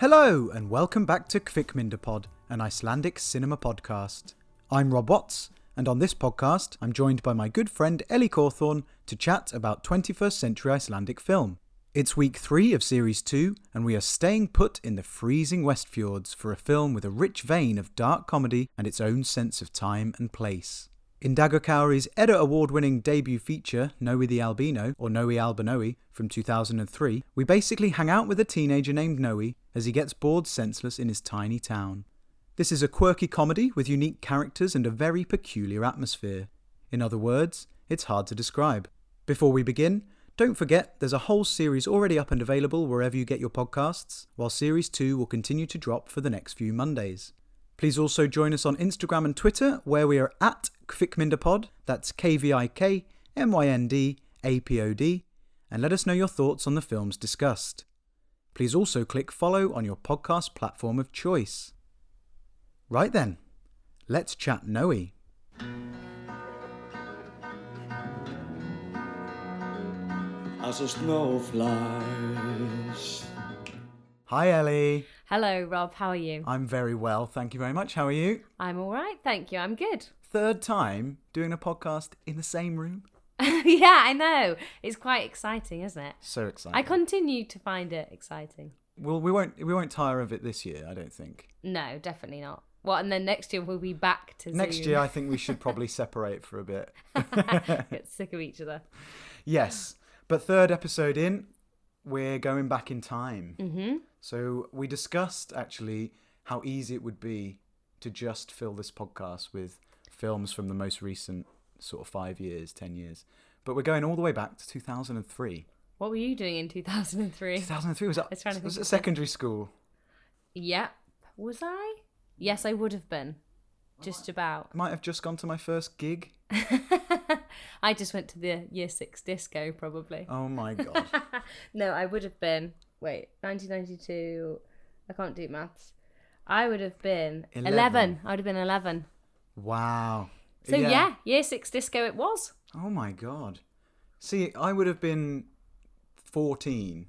Hello and welcome back to Kvikmyndapod, an Icelandic cinema podcast. I'm Rob Watts, and on this podcast I'm joined by my good friend Ellie Cawthorne to chat about 21st century Icelandic film. It's week 3 of series 2 and we are staying put in the freezing Westfjords for a film with a rich vein of dark comedy and its own sense of time and place. In Dagur Kári's Edda Award-winning debut feature, Noi The Albino, or Noi Albinói, from 2003, we basically hang out with a teenager named Nói as he gets bored senseless in his tiny town. This is a quirky comedy with unique characters and a very peculiar atmosphere. In other words, it's hard to describe. Before we begin, don't forget there's a whole series already up and available wherever you get your podcasts, while Series 2 will continue to drop for the next few Mondays. Please also join us on Instagram and Twitter, where we are at Kvikmyndapod, that's KVIKMYNDAPOD, and let us know your thoughts on the films discussed. Please also click follow on your podcast platform of choice. Right then, let's chat Nói. As a snow flies. Hi Ellie. Hello Rob, how are you? I'm very well, thank you very much. How are you? I'm alright, thank you, I'm good. Third time doing a podcast in the same room. Yeah, I know. It's quite exciting, isn't it? So exciting. I continue to find it exciting. Well, we won't tire of it this year, I don't think. No, definitely not. Well, and then next year we'll be back to Zoom. Next year I think we should probably separate for a bit. Get sick of each other. Yes, but third episode in, we're going back in time. Mm-hmm. So we discussed actually how easy it would be to just fill this podcast with films from the most recent sort of 5 years, 10 years. But we're going all the way back to 2003. What were you doing in 2003? 2003 was at secondary school. Yep. Was I? Yes, I would have been. Just about. Might have just gone to my first gig. I just went to the year 6 disco, probably. Oh my God. No, I would have been. Wait, 1992. I can't do maths. I would have been 11. I would have been 11. Wow. So yeah, year 6 disco it was. Oh my God. See, I would have been 14,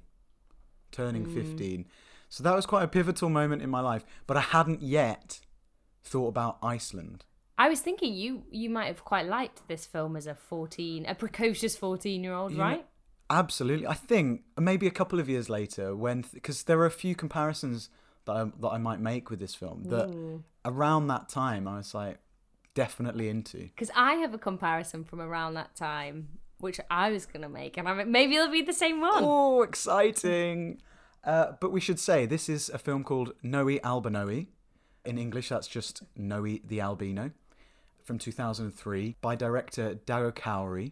turning 15. So that was quite a pivotal moment in my life. But I hadn't yet thought about Iceland. I was thinking you might have quite liked this film as a precocious 14-year-old, right? Know, absolutely. I think maybe a couple of years later, because there are a few comparisons that I might make with this film that around that time I was like definitely into. Because I have a comparison from around that time which I was going to make, and maybe it'll be the same one. Oh, exciting! But we should say this is a film called Noi Albinói. In English, that's just Noi The Albino, from 2003 by director Dagur Kári,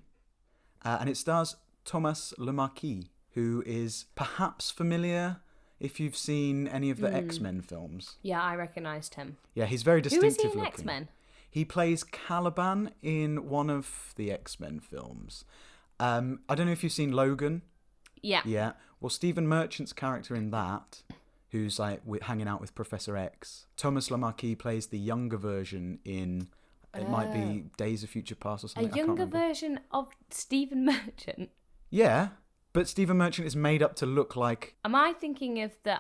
and it stars Tómas Lemarquis, who is perhaps familiar if you've seen any of the X-Men films. Yeah, I recognised him. Yeah, he's very distinctive looking. Who is he in X-Men? He plays Caliban in one of the X-Men films. I don't know if you've seen Logan. Yeah. Yeah. Well, Stephen Merchant's character in that, who's like hanging out with Professor X. Tómas Lemarquis plays the younger version in, it might be Days of Future Past or something. A younger version of Stephen Merchant? Yeah, but Stephen Merchant is made up to look like... I'm not thinking of the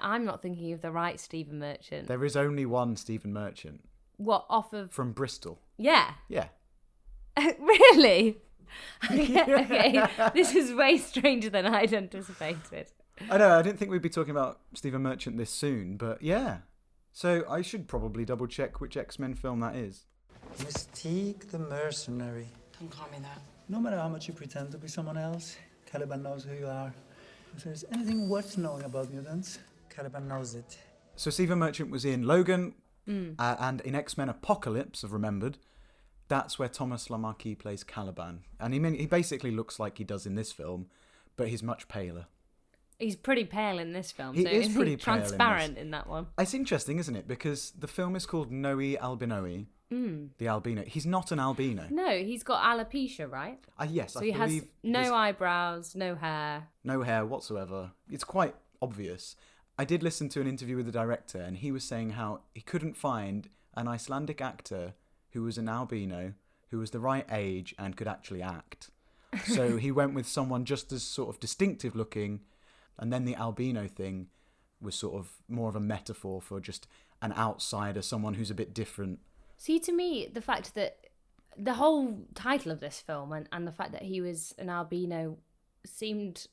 right Stephen Merchant. There is only one Stephen Merchant. What, off of... From Bristol. Yeah. Yeah. Really? Okay, this is way stranger than I'd anticipated. I know, I didn't think we'd be talking about Stephen Merchant this soon, but yeah. So I should probably double check which X-Men film that is. Mystique the mercenary. Don't call me that. No matter how much you pretend to be someone else, Caliban knows who you are. If there's anything worth knowing about mutants, Caliban knows it. So Stephen Merchant was in Logan and in X-Men Apocalypse, I've remembered. That's where Tómas Lemarquis plays Caliban. And he basically looks like he does in this film, but he's much paler. He's pretty pale in this film. He is pretty pale transparent in that one. It's interesting, isn't it? Because the film is called Noi Albinói, the albino. He's not an albino. No, he's got alopecia, right? Yes, so he has no eyebrows, no hair. No hair whatsoever. It's quite obvious. I did listen to an interview with the director, and he was saying how he couldn't find an Icelandic actor who was an albino, who was the right age and could actually act. So he went with someone just as sort of distinctive looking, and then the albino thing was sort of more of a metaphor for just an outsider, someone who's a bit different. See, to me, the fact that the whole title of this film and the fact that he was an albino seemed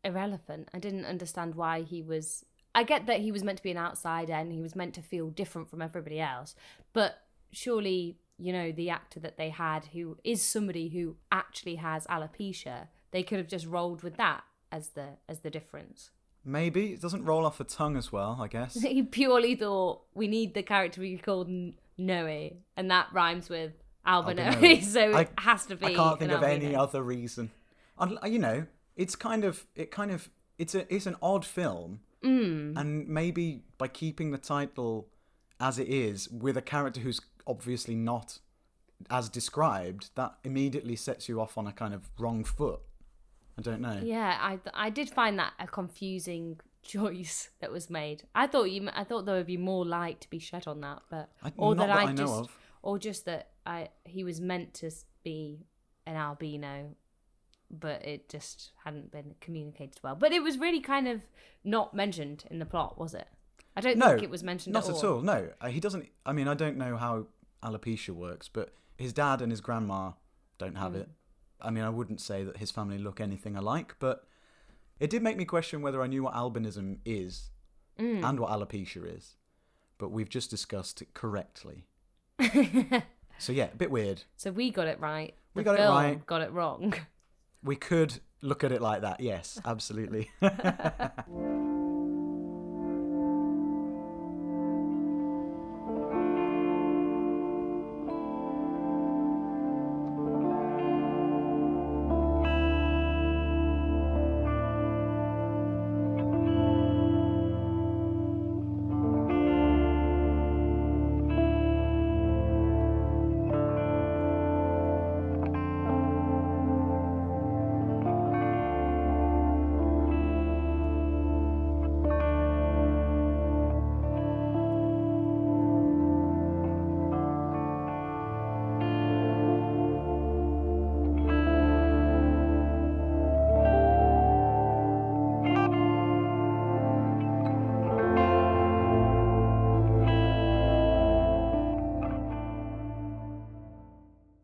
irrelevant. I didn't understand why he was... I get that he was meant to be an outsider and he was meant to feel different from everybody else, but surely, you know, the actor that they had, who is somebody who actually has alopecia, they could have just rolled with that as the difference. Maybe. It doesn't roll off the tongue as well, I guess. He purely thought, we need the character to be called Noe, and that rhymes with albinói, so it has to be. I can't think of albino. any other reason. You know, it's an odd film, and maybe by keeping the title as it is with a character who's obviously not as described, that immediately sets you off on a kind of wrong foot. I don't know. Yeah, I did find that a confusing choice that was made. I thought there would be more light to be shed on that, but just that he was meant to be an albino, but it just hadn't been communicated well. But it was really kind of not mentioned in the plot, was it? I don't think it was mentioned at all. Not at all. No, he doesn't. I mean, I don't know how alopecia works, but his dad and his grandma don't have it. I mean, I wouldn't say that his family look anything alike, but it did make me question whether I knew what albinism is and what alopecia is. But we've just discussed it correctly. So yeah, a bit weird. So we got it right. We got it right. Got it wrong. We could look at it like that. Yes, absolutely.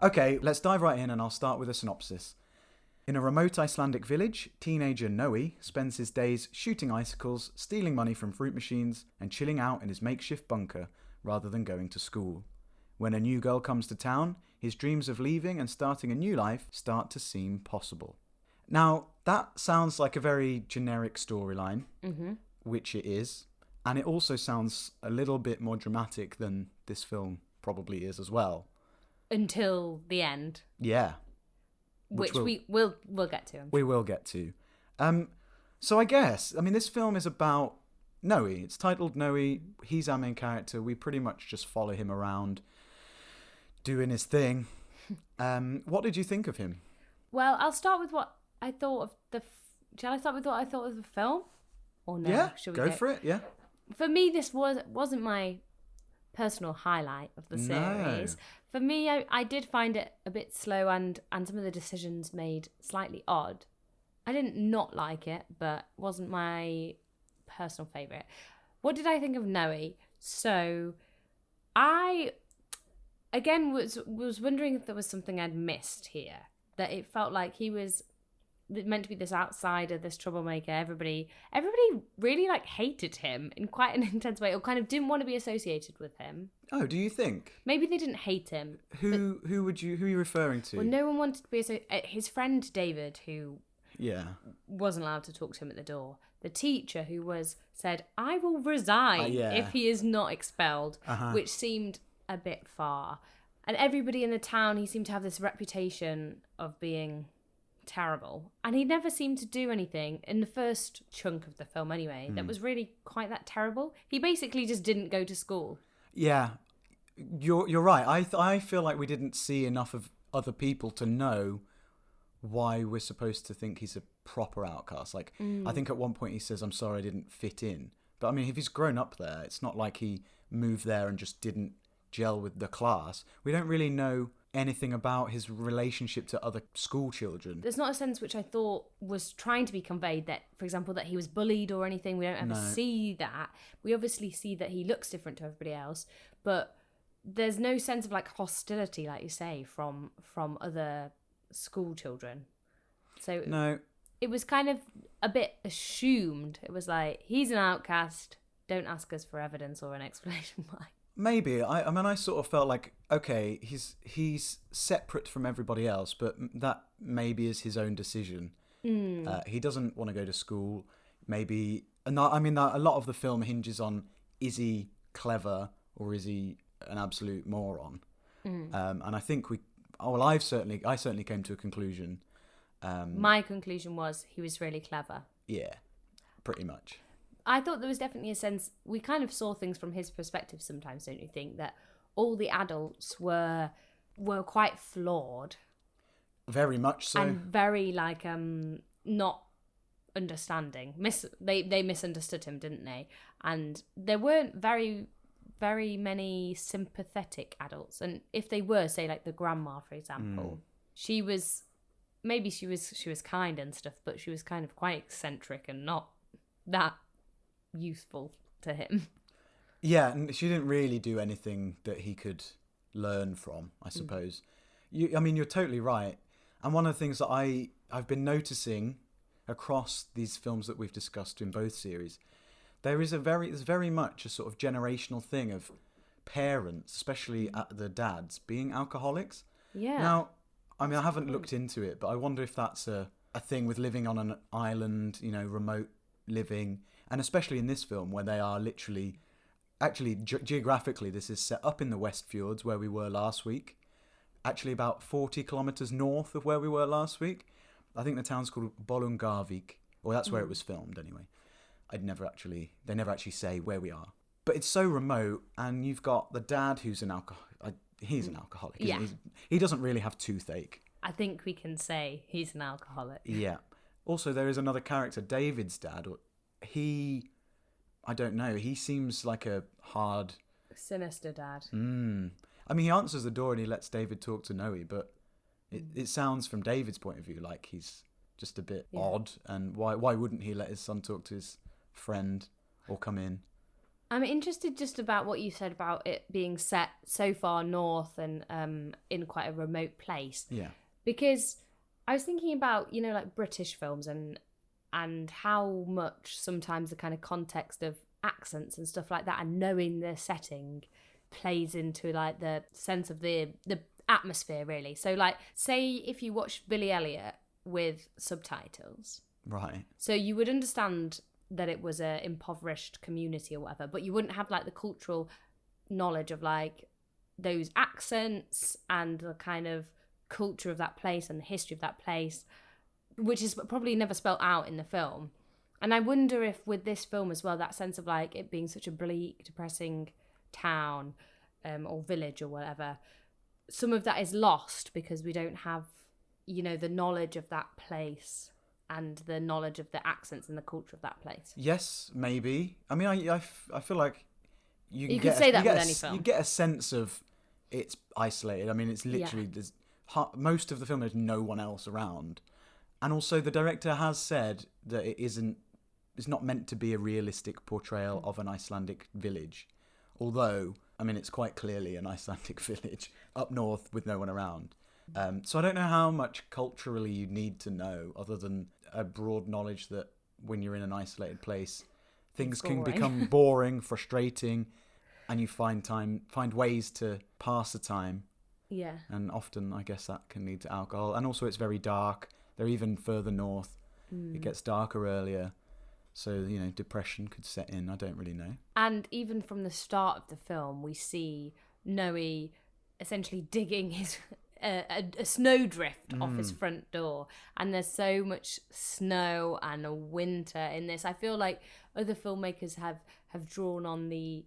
Okay, let's dive right in and I'll start with a synopsis. In a remote Icelandic village, teenager Nói spends his days shooting icicles, stealing money from fruit machines, and chilling out in his makeshift bunker rather than going to school. When a new girl comes to town, his dreams of leaving and starting a new life start to seem possible. Now, that sounds like a very generic storyline, which it is, and it also sounds a little bit more dramatic than this film probably is as well. Until the end. Yeah. Which we'll get to. We will get to. So I guess, I mean, this film is about Noe. It's titled Noe. He's our main character. We pretty much just follow him around doing his thing. What did you think of him? Well, I'll start with what I thought of the... Shall I start with what I thought of the film? Or no? Yeah, go for it, yeah. For me, this wasn't my personal highlight of the series. No. For me, I did find it a bit slow and some of the decisions made slightly odd. I didn't not like it, but wasn't my personal favourite. What did I think of Noe? So, I, again, was wondering if there was something I'd missed here. That it felt like he was meant to be this outsider, this troublemaker. Everybody really like hated him in quite an intense way, or kind of didn't want to be associated with him. Oh, do you think? Maybe they didn't hate him. Who are you referring to? Well, no one wanted to be his friend David, who wasn't allowed to talk to him at the door. The teacher who said, "I will resign if he is not expelled," which seemed a bit far. And everybody in the town, he seemed to have this reputation of being terrible, and he never seemed to do anything in the first chunk of the film anyway that was really quite that terrible. He basically just didn't go to school. Yeah, you're right. I feel like we didn't see enough of other people to know why we're supposed to think he's a proper outcast. Like, I think at one point he says, "I'm sorry I didn't fit in," but I mean, if he's grown up there, it's not like he moved there and just didn't gel with the class. We don't really know anything about his relationship to other school children. There's not a sense which I thought was trying to be conveyed that, for example, that he was bullied or anything. We don't ever see that. We obviously see that he looks different to everybody else, but there's no sense of like hostility, like you say, from other school children. So no, it was kind of a bit assumed. It was like, he's an outcast. Don't ask us for evidence or an explanation why. Maybe. I mean, I sort of felt like, okay, he's separate from everybody else, but that maybe is his own decision. He doesn't want to go to school. Maybe, a lot of the film hinges on, is he clever or is he an absolute moron? And I think I certainly came to a conclusion. My conclusion was he was really clever. Yeah, pretty much. I thought there was definitely a sense, we kind of saw things from his perspective sometimes, don't you think? That all the adults were quite flawed. Very much so. And very, like, not understanding. They misunderstood him, didn't they? And there weren't very, very many sympathetic adults. And if they were, say, like the grandma, for example, she was kind and stuff, but she was kind of quite eccentric and not that useful to him. Yeah, and she didn't really do anything that he could learn from, I suppose. You're totally right. And one of the things that I've been noticing across these films that we've discussed in both series, there's very much a sort of generational thing of parents, especially the dads, being alcoholics. Yeah. Now, I haven't looked into it, but I wonder if that's a thing with living on an island, remote living. And especially in this film, where they are geographically, this is set up in the Westfjords, where we were last week. Actually, about 40 kilometres north of where we were last week. I think the town's called Bolungarvík, or that's where it was filmed anyway. They never actually say where we are. But it's so remote, and you've got the dad who's an alcoholic. He's an alcoholic. Yeah. He doesn't really have toothache. I think we can say he's an alcoholic. Yeah. Also, there is another character, David's dad. I don't know. He seems like a hard, sinister dad. He answers the door and he lets David talk to Noi, but it sounds from David's point of view like he's just a bit odd. And why wouldn't he let his son talk to his friend or come in? I'm interested just about what you said about it being set so far north and in quite a remote place. Yeah. Because I was thinking about, like British films and how much sometimes the kind of context of accents and stuff like that and knowing the setting plays into like the sense of the atmosphere, really. So like, say if you watch Billy Elliot with subtitles, right, so you would understand that it was a impoverished community or whatever, but you wouldn't have like the cultural knowledge of like those accents and the kind of culture of that place and the history of that place, which is probably never spelt out in the film. And I wonder if with this film as well, that sense of like it being such a bleak, depressing town or village or whatever, some of that is lost because we don't have, the knowledge of that place and the knowledge of the accents and the culture of that place. Yes, maybe. I feel like you could say that with any film. You get a sense of it's isolated. It's literally there's most of the film there's no one else around. And also the director has said that it's not meant to be a realistic portrayal of an Icelandic village. Although, it's quite clearly an Icelandic village up north with no one around. So I don't know how much culturally you need to know other than a broad knowledge that when you're in an isolated place, things can become boring, frustrating, and you find ways to pass the time. Yeah. And often, I guess, that can lead to alcohol. And also it's very dark. They're even further north. It gets darker earlier. So, depression could set in. I don't really know. And even from the start of the film, we see Noi essentially digging his a snowdrift off his front door. And there's so much snow and winter in this. I feel like other filmmakers have drawn on the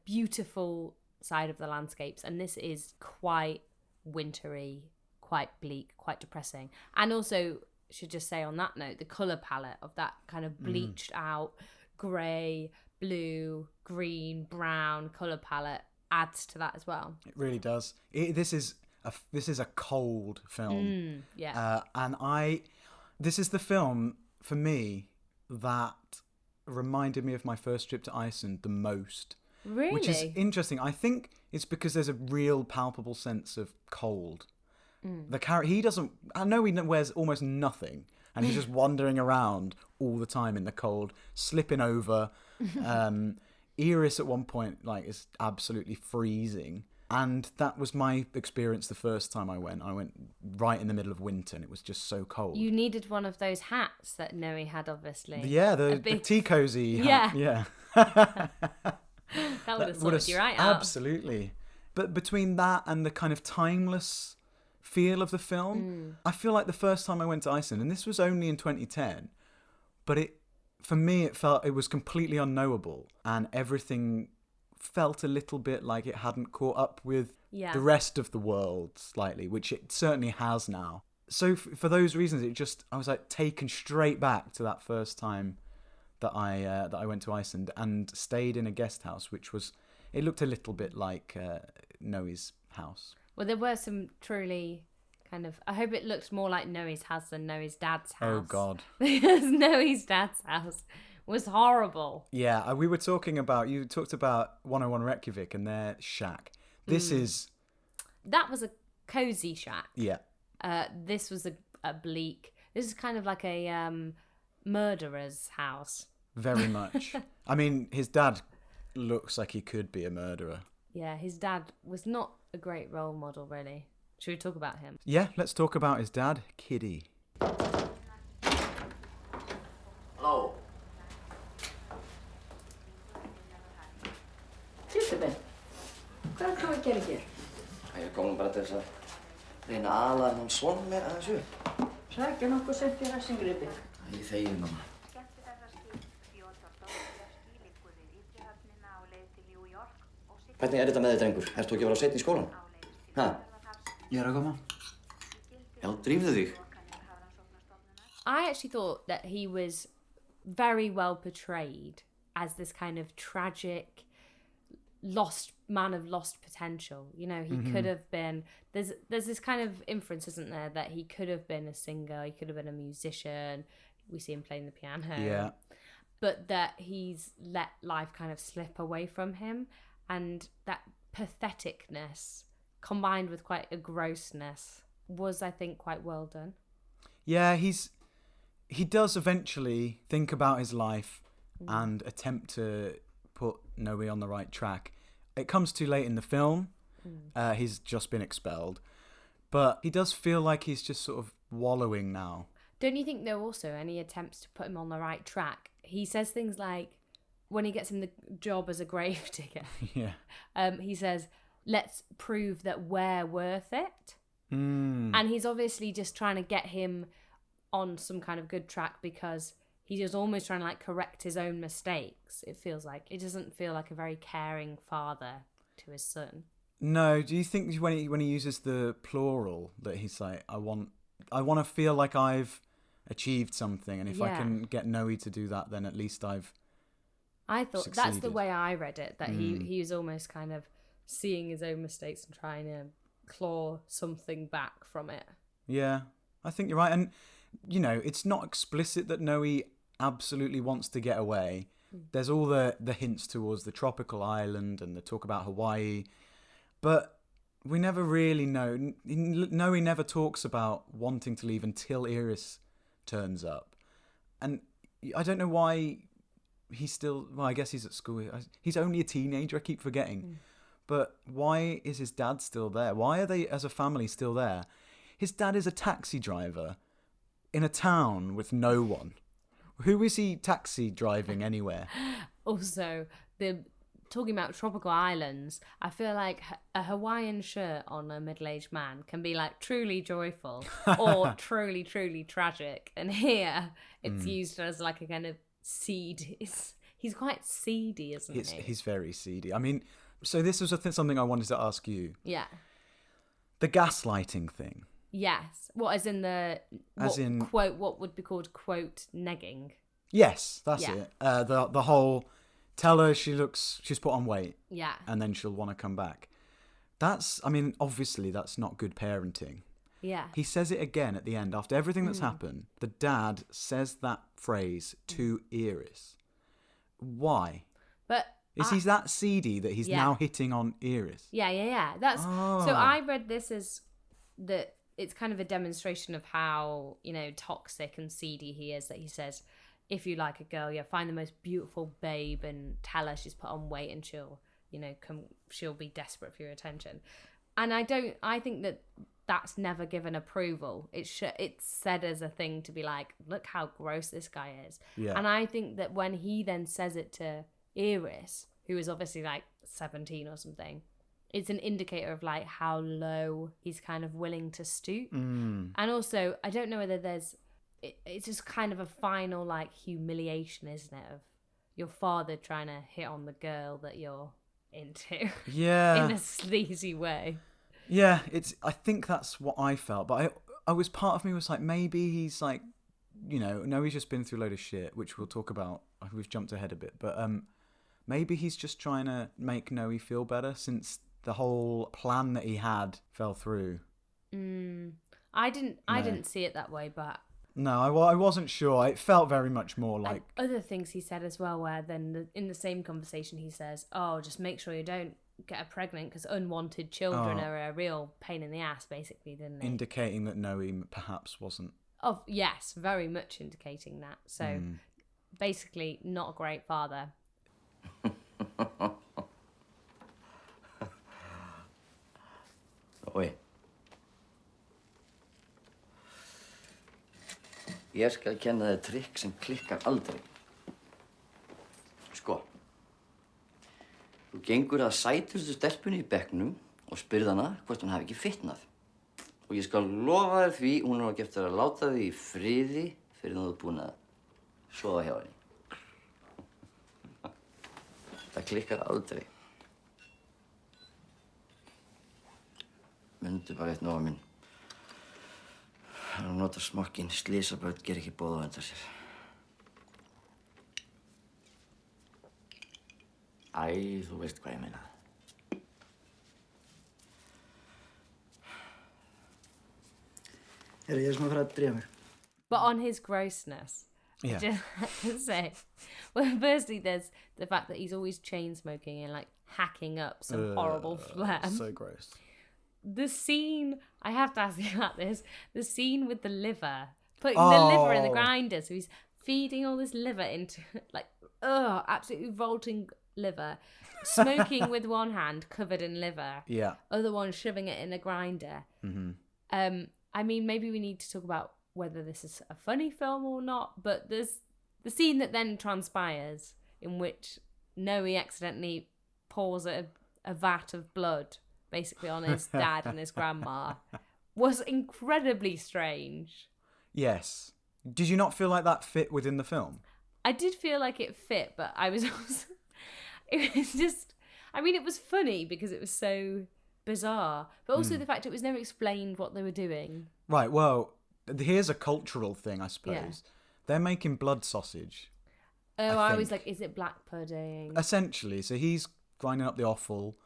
beautiful side of the landscapes. And this is quite wintry, quite bleak, quite depressing. And also, should just say on that note, the colour palette of that kind of bleached out grey, blue, green, brown colour palette adds to that as well. It really does. This is this is a cold film. Yeah. This is the film for me that reminded me of my first trip to Iceland the most. Really? Which is interesting. I think it's because there's a real palpable sense of cold. The character, I know he wears almost nothing, and he's just wandering around all the time in the cold, slipping over. Iris at one point is absolutely freezing, and that was my experience the first time I went. I went right in the middle of winter, and it was just so cold. You needed one of those hats that Noi had, obviously. Yeah, the tea cozy hat. Yeah. That would have sorted you right out. Absolutely. But between that and the kind of timeless feel of the film, I feel like the first time I went to Iceland, and this was only in 2010, but for me it was completely unknowable, and everything felt a little bit like it hadn't caught up with the rest of the world slightly, which it certainly has now. So for those reasons, I was taken straight back to that first time that I went to Iceland and stayed in a guest house, it looked a little bit like Noi's house. Well, there were some truly kind of... I hope it looked more like Noi's house than Noi's dad's house. Oh, God. Because Noi's dad's house was horrible. Yeah, we were talking about... You talked about 101 Reykjavik and their shack. This is... That was a cosy shack. Yeah. This was a bleak... This is kind of like a murderer's house. Very much. I mean, his dad looks like he could be a murderer. Yeah, his dad was not a great role model, really. Should we talk about him? Yeah, let's talk about his dad, Kiddy. Halló. Sýttu minn, hvað er þú að gera hér? Ég kom bara til þess að reyna að ala hann svon mér aðeins upp. Sækja nokkuð sem fyrir ræsingripi. Ég þegi, mamma. Hvernig er þetta með þig, drengur? Ertu ekki að vera seinn í skólan? Ha? Ég að koma. Já, drífðu þig. I actually thought that he was very well portrayed as this kind of tragic, lost man of lost potential. You know, he could have been... There's this kind of inference, isn't there, that he could have been a singer, he could have been a musician. We see him playing the piano. Yeah. But that he's let life kind of slip away from him. And that patheticness, combined with quite a grossness, was, I think, quite well done. Yeah, he does eventually think about his life and attempt to put Noi on the right track. It comes too late in the film. He's just been expelled. But he does feel like he's just sort of wallowing now. Don't you think there are also any attempts to put him on the right track? He says things like, when he gets him the job as a grave digger, he says, let's prove that we're worth it. And he's obviously just trying to get him on some kind of good track because he's just almost trying to correct his own mistakes. It feels like it doesn't feel like a very caring father to his son. No, do you think when he uses the plural that he's like, I want to feel like I've achieved something, and if I can get Noi to do that, then at least I thought succeeded. That's the way I read it, that he was almost kind of seeing his own mistakes and trying to claw something back from it. Yeah, I think you're right. And, you know, it's not explicit that Noi absolutely wants to get away. There's all the hints towards the tropical island and the talk about Hawaii. But we never really know. Noi never talks about wanting to leave until Iris turns up. And I don't know why... He's still... Well, I guess he's at school. He's only a teenager, I keep forgetting. But why is his dad still there? Why are they, as a family, still there? His dad is a taxi driver in a town with no one. Who is he taxi driving anywhere? Also, talking about tropical islands, I feel like a Hawaiian shirt on a middle-aged man can be truly joyful or truly, truly tragic. And here, it's used as a kind of seed. He's quite seedy, isn't he? He's very seedy. I mean, so this was something I wanted to ask you. Yeah. The gaslighting thing. Yes. What, as in quote, what would be called, quote, negging? Yes, that's it. The whole, tell her she's put on weight. Yeah. And then she'll want to come back. Obviously that's not good parenting. Yeah. He says it again at the end. After everything that's happened, the dad says that phrase to Iris. Why? But Is he that seedy that he's now hitting on Iris? Yeah. That's so I read this as that it's kind of a demonstration of how, toxic and seedy he is, that he says, if you like a girl, find the most beautiful babe and tell her she's put on weight and she'll be desperate for your attention. And I think that that's never given approval. It's said as a thing to be like, look how gross this guy is. Yeah. And I think that when he then says it to Iris, who is obviously like 17 or something, it's an indicator of like how low he's kind of willing to stoop. And also, I don't know whether it's just kind of a final like humiliation, isn't it, of your father trying to hit on the girl that you're into. Yeah. In a sleazy way. Yeah, I think that's what I felt, but I was, part of me was like, maybe he's like, he's just been through a load of shit, which we'll talk about. We've jumped ahead a bit, but maybe he's just trying to make Noi feel better since the whole plan that he had fell through. I didn't see it that way, but no, I wasn't sure. It felt very much more like other things he said as well, where then in the same conversation he says, "Oh, just make sure you don't get her pregnant because unwanted children are a real pain in the ass," basically, didn't he? Indicating that Noi perhaps wasn't. Oh yes, very much indicating that. So basically, not a great father. Oj. Ég skal kenna þér trikk sem klikkar aldrei. Sko. Þú gengur að sætustu stelpunni í bekknum og spyrð hana hvort hún hafi ekki fitnað. Og ég skal lofa þér því hún á ekki eftir að láta þig í friði fyrir þú ert búin að sofa hjá henni. Það klikkar aldrei. Mundu bara eitt, Nóa minn. Að nota smokkinn, slysabörn ger ekki boð á undan sér. Æ, þú veist hvað ég meina. Ég sem að fara að drífa mig. But on his grossness, I just have to say, well, firstly, there's the fact that he's always chain smoking and like hacking up some horrible phlegm. So gross. The scene, I have to ask you about this, the scene with the liver, putting the liver in the grinder, so he's feeding all this liver into, like, absolutely revolting liver, smoking with one hand, covered in liver, other one shoving it in a grinder. I mean, maybe we need to talk about whether this is a funny film or not, but there's the scene that then transpires in which Noi accidentally pours a vat of blood basically on his dad and his grandma was incredibly strange. Yes. Did you not feel like that fit within the film? I did feel like it fit, but I was also... It was just... I mean, it was funny because it was so bizarre, but also the fact it was never explained what they were doing. Right, well, here's a cultural thing, I suppose. Yeah. They're making blood sausage. Oh, I was like, is it black pudding? Essentially. So he's grinding up the offal.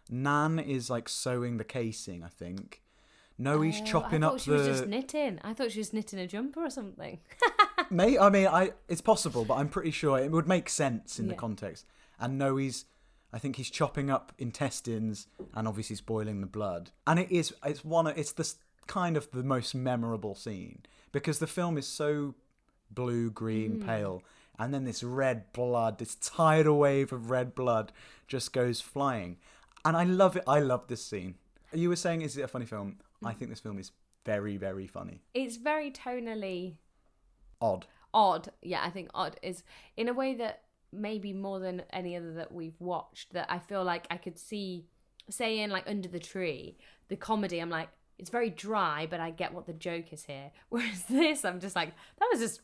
Nan is like sewing the casing, I think. Noi's chopping up the... I thought she was just knitting. I thought she was knitting a jumper or something. It's possible, but I'm pretty sure it would make sense in the context. And Noi's... I think he's chopping up intestines and obviously he's boiling the blood. And it's the kind of the most memorable scene because the film is so blue, green, pale, and then this red blood, this tidal wave of red blood just goes flying. And I love it. I love this scene. You were saying, is it a funny film? I think this film is very, very funny. It's very tonally... Odd. Yeah, I think odd is in a way that maybe more than any other that we've watched, that I feel like I could see, say in like Under the Tree, the comedy, I'm like, it's very dry, but I get what the joke is here. Whereas this, I'm just like, that was just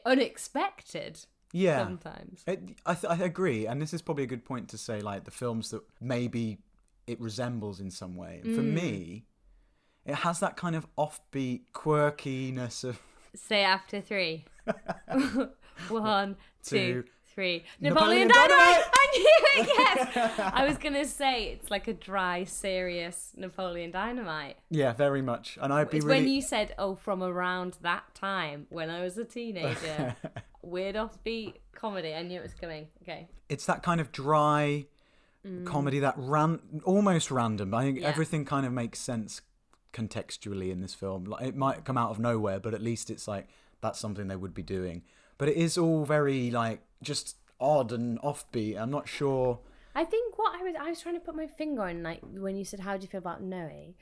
unexpected. Yeah. Sometimes. I agree. And this is probably a good point to say, like, the films that maybe it resembles in some way. And for me, it has that kind of offbeat quirkiness of... Say after 3. 1, 2, 3. Napoleon Dynamite! I Yes. I was going to say it's like a dry, serious Napoleon Dynamite. Yeah, very much. And I'd be It's really... when you said, from around that time, when I was a teenager, weird offbeat comedy, I knew it was coming. Okay. It's that kind of dry comedy, that almost random. I think everything kind of makes sense contextually in this film. Like, it might come out of nowhere, but at least it's like that's something they would be doing. But it is all very like just odd and offbeat. I'm not sure. I think what I was trying to put my finger on, like when you said how do you feel about Noi,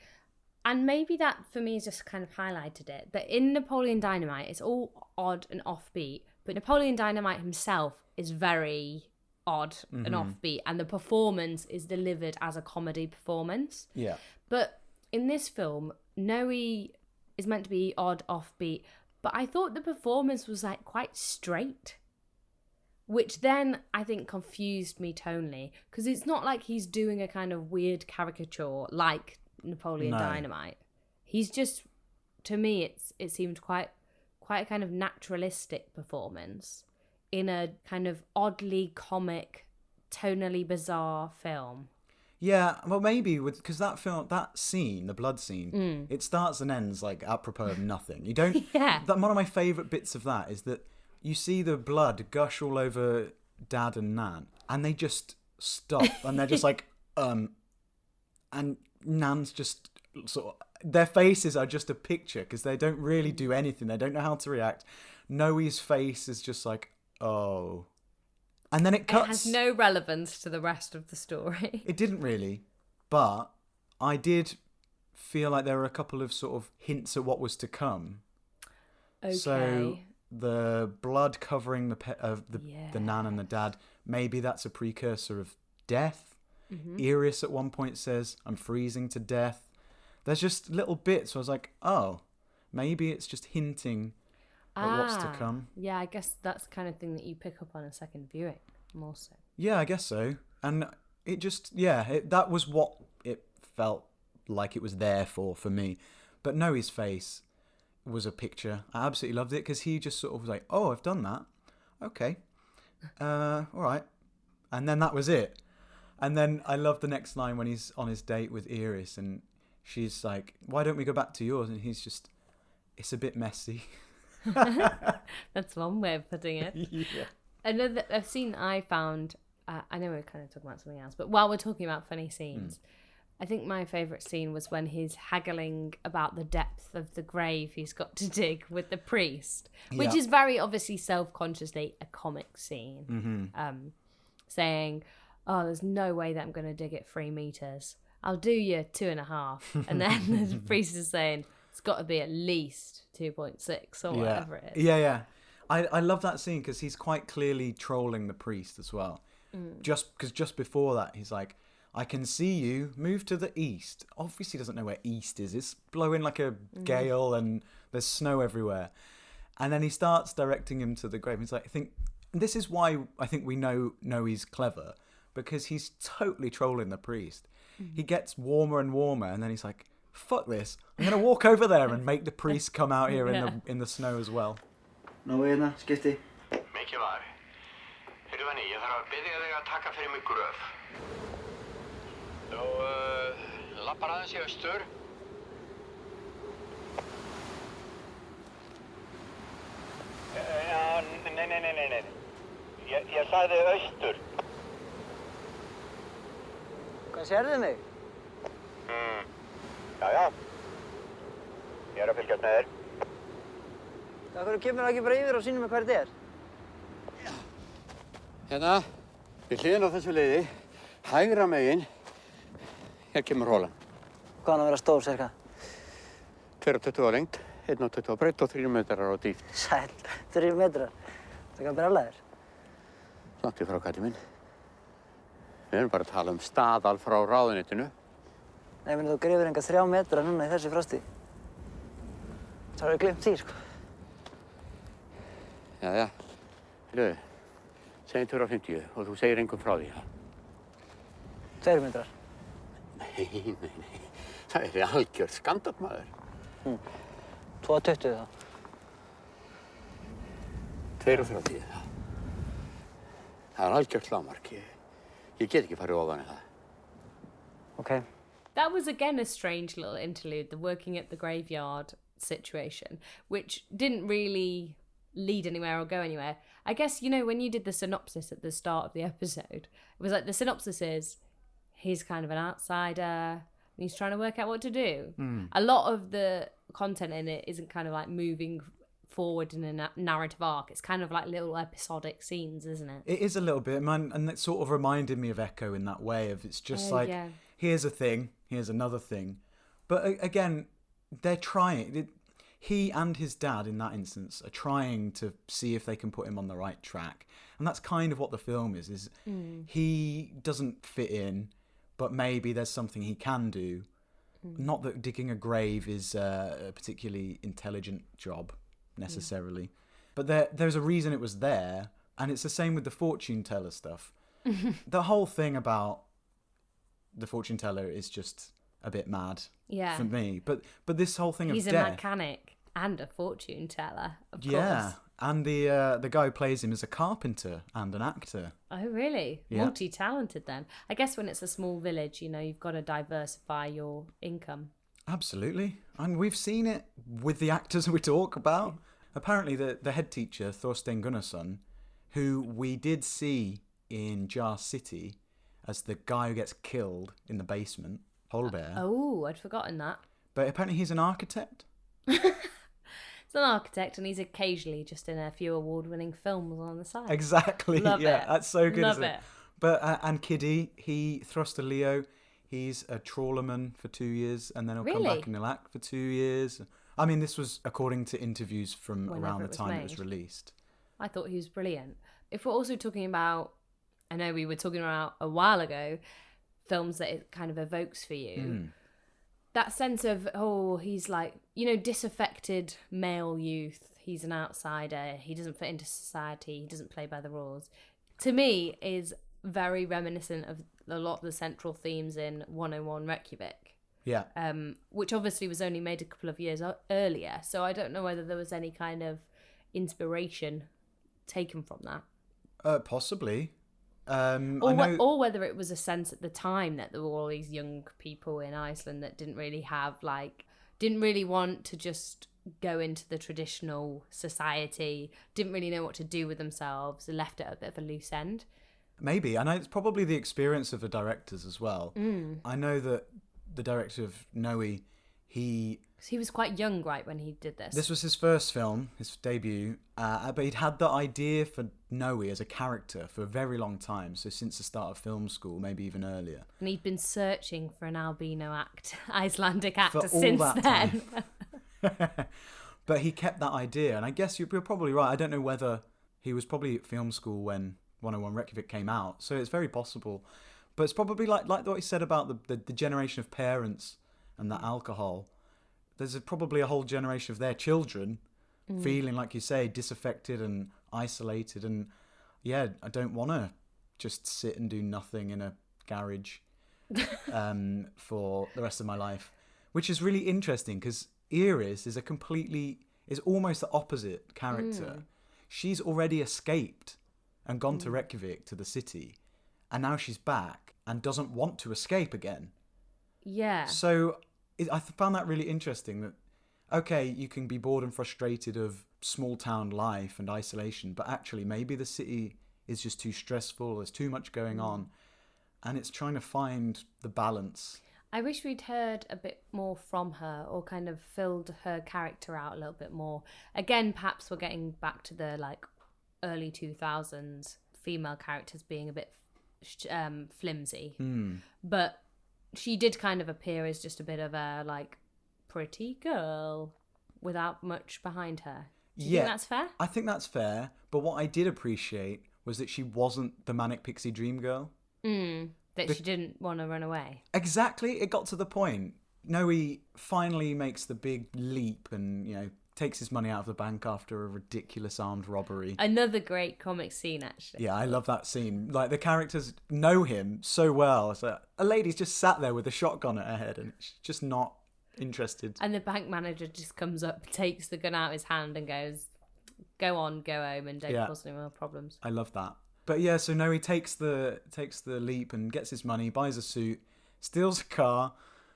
and maybe that for me has just kind of highlighted it. That in Napoleon Dynamite, it's all odd and offbeat, but Napoleon Dynamite himself is very odd and offbeat, and the performance is delivered as a comedy performance. Yeah. But in this film, Noi is meant to be odd, offbeat, but I thought the performance was like quite straight, which then I think confused me tonally, because it's not like he's doing a kind of weird caricature like Napoleon Dynamite. He's just, to me, it seemed quite a kind of naturalistic performance in a kind of oddly comic, tonally bizarre film. Yeah, well, maybe because that scene, the blood scene, it starts and ends like apropos of nothing. You don't. Yeah. One of my favourite bits of that is that you see the blood gush all over Dad and Nan, and they just stop, and they're just like, and Nan's just sort of, their faces are just a picture because they don't really do anything. They don't know how to react. Noi's face is just like, oh. And then it cuts. It has no relevance to the rest of the story. It didn't really, but I did feel like there were a couple of sort of hints at what was to come. Okay. So the blood covering the Nan and the Dad, maybe that's a precursor of death. Iris at one point says, "I'm freezing to death." There's just little bits. So I was like, oh, maybe it's just hinting at what's to come. Yeah, I guess that's the kind of thing that you pick up on a second viewing, more so. Yeah, I guess so. And it just, that was what it felt like it was there for me. But Noi's face was a picture. I absolutely loved it because he just sort of was like, oh, I've done that. Okay. All right. And then that was it. And then I love the next line when he's on his date with Iris and she's like, why don't we go back to yours? And he's just, it's a bit messy. That's one way of putting it. Yeah. Another scene I found, I know we're kind of talking about something else, but while we're talking about funny scenes, I think my favourite scene was when he's haggling about the depth of the grave he's got to dig with the priest, which is very obviously self-consciously a comic scene, saying, oh, there's no way that I'm going to dig it 3 meters. I'll do you 2.5. And then the priest is saying, it's got to be at least 2.6 or whatever it is. Yeah. I love that scene because he's quite clearly trolling the priest as well. Just before that, he's like, I can see you, move to the east. Obviously he doesn't know where east is. It's blowing like a gale and there's snow everywhere. And then he starts directing him to the grave. He's like, this is why I think we know he's clever, because he's totally trolling the priest. He gets warmer and warmer and then he's like, fuck this, I'm going to walk over there and make the priest come out here in the snow as well. Nói hérna, skipti. Mikið var. Heyrðu Venni, ég þarf að biðja þig að taka fyrir mig gröf. Þú lappar aðeins í austur. Já, nei. Ég sagði austur. Hvað sérðu mig? Já. Ég að fylgjast með þér. Það hverju kemur ekki bara yfir og sýnir mig hvað þetta er? Hérna, við hliðin á þessu leiði, hægra megin, hér kemur holan. Hvað hann að vera stór, cirka? 2,20 á lengd, 1,20 á breidd og 3 metrar á dýpt. Sæll, 3 metrar. Það kann brjálæðir. Langt í frá kallinn minn. Við erum bara að tala staðal frá ráðuneytinu. Nei, þú grefur enga 3 metra núna í þessu frosti. Það er glimt því, sko. Já. Heyrðu, segjum 2,50 og þú segir engum frá því. 2 metrar. Nei. Það er algjört skandall, maður. 2,20 þá. 2,30, já. Það er algjört lágmark. Ég get ekki farið ofan í það. Okay. That was again a strange little interlude, the working at the graveyard situation, which didn't really lead anywhere or go anywhere. I guess, you know, when you did the synopsis at the start of the episode, it was like the synopsis is he's kind of an outsider and he's trying to work out what to do. A lot of the content in it isn't kind of like moving forward in a narrative arc. It's kind of like little episodic scenes, isn't it? It is a little bit, man, and it sort of reminded me of Echo in that way of it's just here's a thing, here's another thing. But again, they're trying. He and his dad, in that instance, are trying to see if they can put him on the right track. And that's kind of what the film is he doesn't fit in, but maybe there's something he can do. Not that digging a grave is a particularly intelligent job, necessarily. But there's a reason it was there, and it's the same with the fortune teller stuff. The whole thing about the fortune teller is just a bit mad for me. But this whole thing He's of a death, mechanic and a fortune teller, of yeah, course. and the guy who plays him is a carpenter and an actor. Oh, really? Yeah. Multi-talented then. I guess when it's a small village, you know, you've got to diversify your income. Absolutely. And we've seen it with the actors we talk about. Apparently the head teacher, Þorsteinn Gunnarsson, who we did see in Jar City as the guy who gets killed in the basement, Holbear. Oh, I'd forgotten that. But apparently he's an architect. He's an architect and he's occasionally just in a few award-winning films on the side. Exactly. Love yeah, it. that's so good. Love isn't it. But and Kiddie, Þröstur Leo, he's a trawlerman for 2 years, and then he'll come Really? back and he'll act for 2 years. I mean, this was according to interviews from Whenever around it the was time it was made. released. I thought he was brilliant. If we're also talking about, I know we were talking about a while ago, films that it kind of evokes for you. That sense of, oh, he's like, you know, disaffected male youth. He's an outsider. He doesn't fit into society. He doesn't play by the rules. To me, is very reminiscent of a lot of the central themes in 101 Reykjavik. Yeah. Which obviously was only made a couple of years earlier. So I don't know whether there was any kind of inspiration taken from that. Possibly. I know... or whether it was a sense at the time that there were all these young people in Iceland that didn't really want to just go into the traditional society, didn't really know what to do with themselves, left it at a bit of a loose end. Maybe. I know it's probably the experience of the directors as well. I know that the director of Noi, he was quite young, right, when he did this. This was his first film, his debut, but he'd had the idea for Noi as a character for a very long time, so since the start of film school, maybe even earlier. And he'd been searching for an albino Icelandic actor For all since that then. But he kept that idea, and I guess you're probably right. I don't know whether he was probably at film school when 101 Reykjavik came out, so it's very possible. But it's probably like what he said about the generation of parents and the alcohol. There's probably a whole generation of their children feeling, like you say, disaffected and isolated. And yeah, I don't want to just sit and do nothing in a garage for the rest of my life. Which is really interesting because Iris is almost the opposite character. She's already escaped and gone to Reykjavik, to the city. And now she's back and doesn't want to escape again. Yeah. So I found that really interesting that, okay, you can be bored and frustrated of small town life and isolation, but actually maybe the city is just too stressful, there's too much going on, and it's trying to find the balance. I wish we'd heard a bit more from her or kind of filled her character out a little bit more. Again, perhaps we're getting back to the like early 2000s female characters being a bit flimsy. But she did kind of appear as just a bit of a like pretty girl without much behind her. Do you think that's fair? I think that's fair. But what I did appreciate was that she wasn't the manic pixie dream girl. That she didn't want to run away. Exactly. It got to the point. Noe finally makes the big leap and, you know, takes his money out of the bank after a ridiculous armed robbery. Another great comic scene, actually. Yeah, I love that scene. Like, the characters know him so well. It's like, a lady's just sat there with a shotgun at her head and she's just not interested. And the bank manager just comes up, takes the gun out of his hand and goes, go on, go home and don't cause any more problems. I love that. But yeah, so no, he takes the leap and gets his money, buys a suit, steals a car,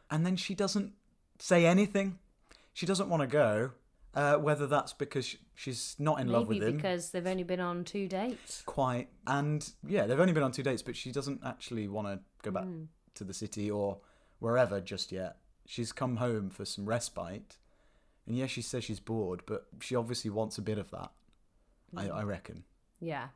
and then she doesn't say anything. She doesn't want to go. Whether that's because she's not in love with him. Maybe because they've only been on 2 dates. Quite. And yeah, they've only been on 2 dates, but she doesn't actually want to go back to the city or wherever just yet. She's come home for some respite. And yeah, she says she's bored, but she obviously wants a bit of that, I reckon. Yeah.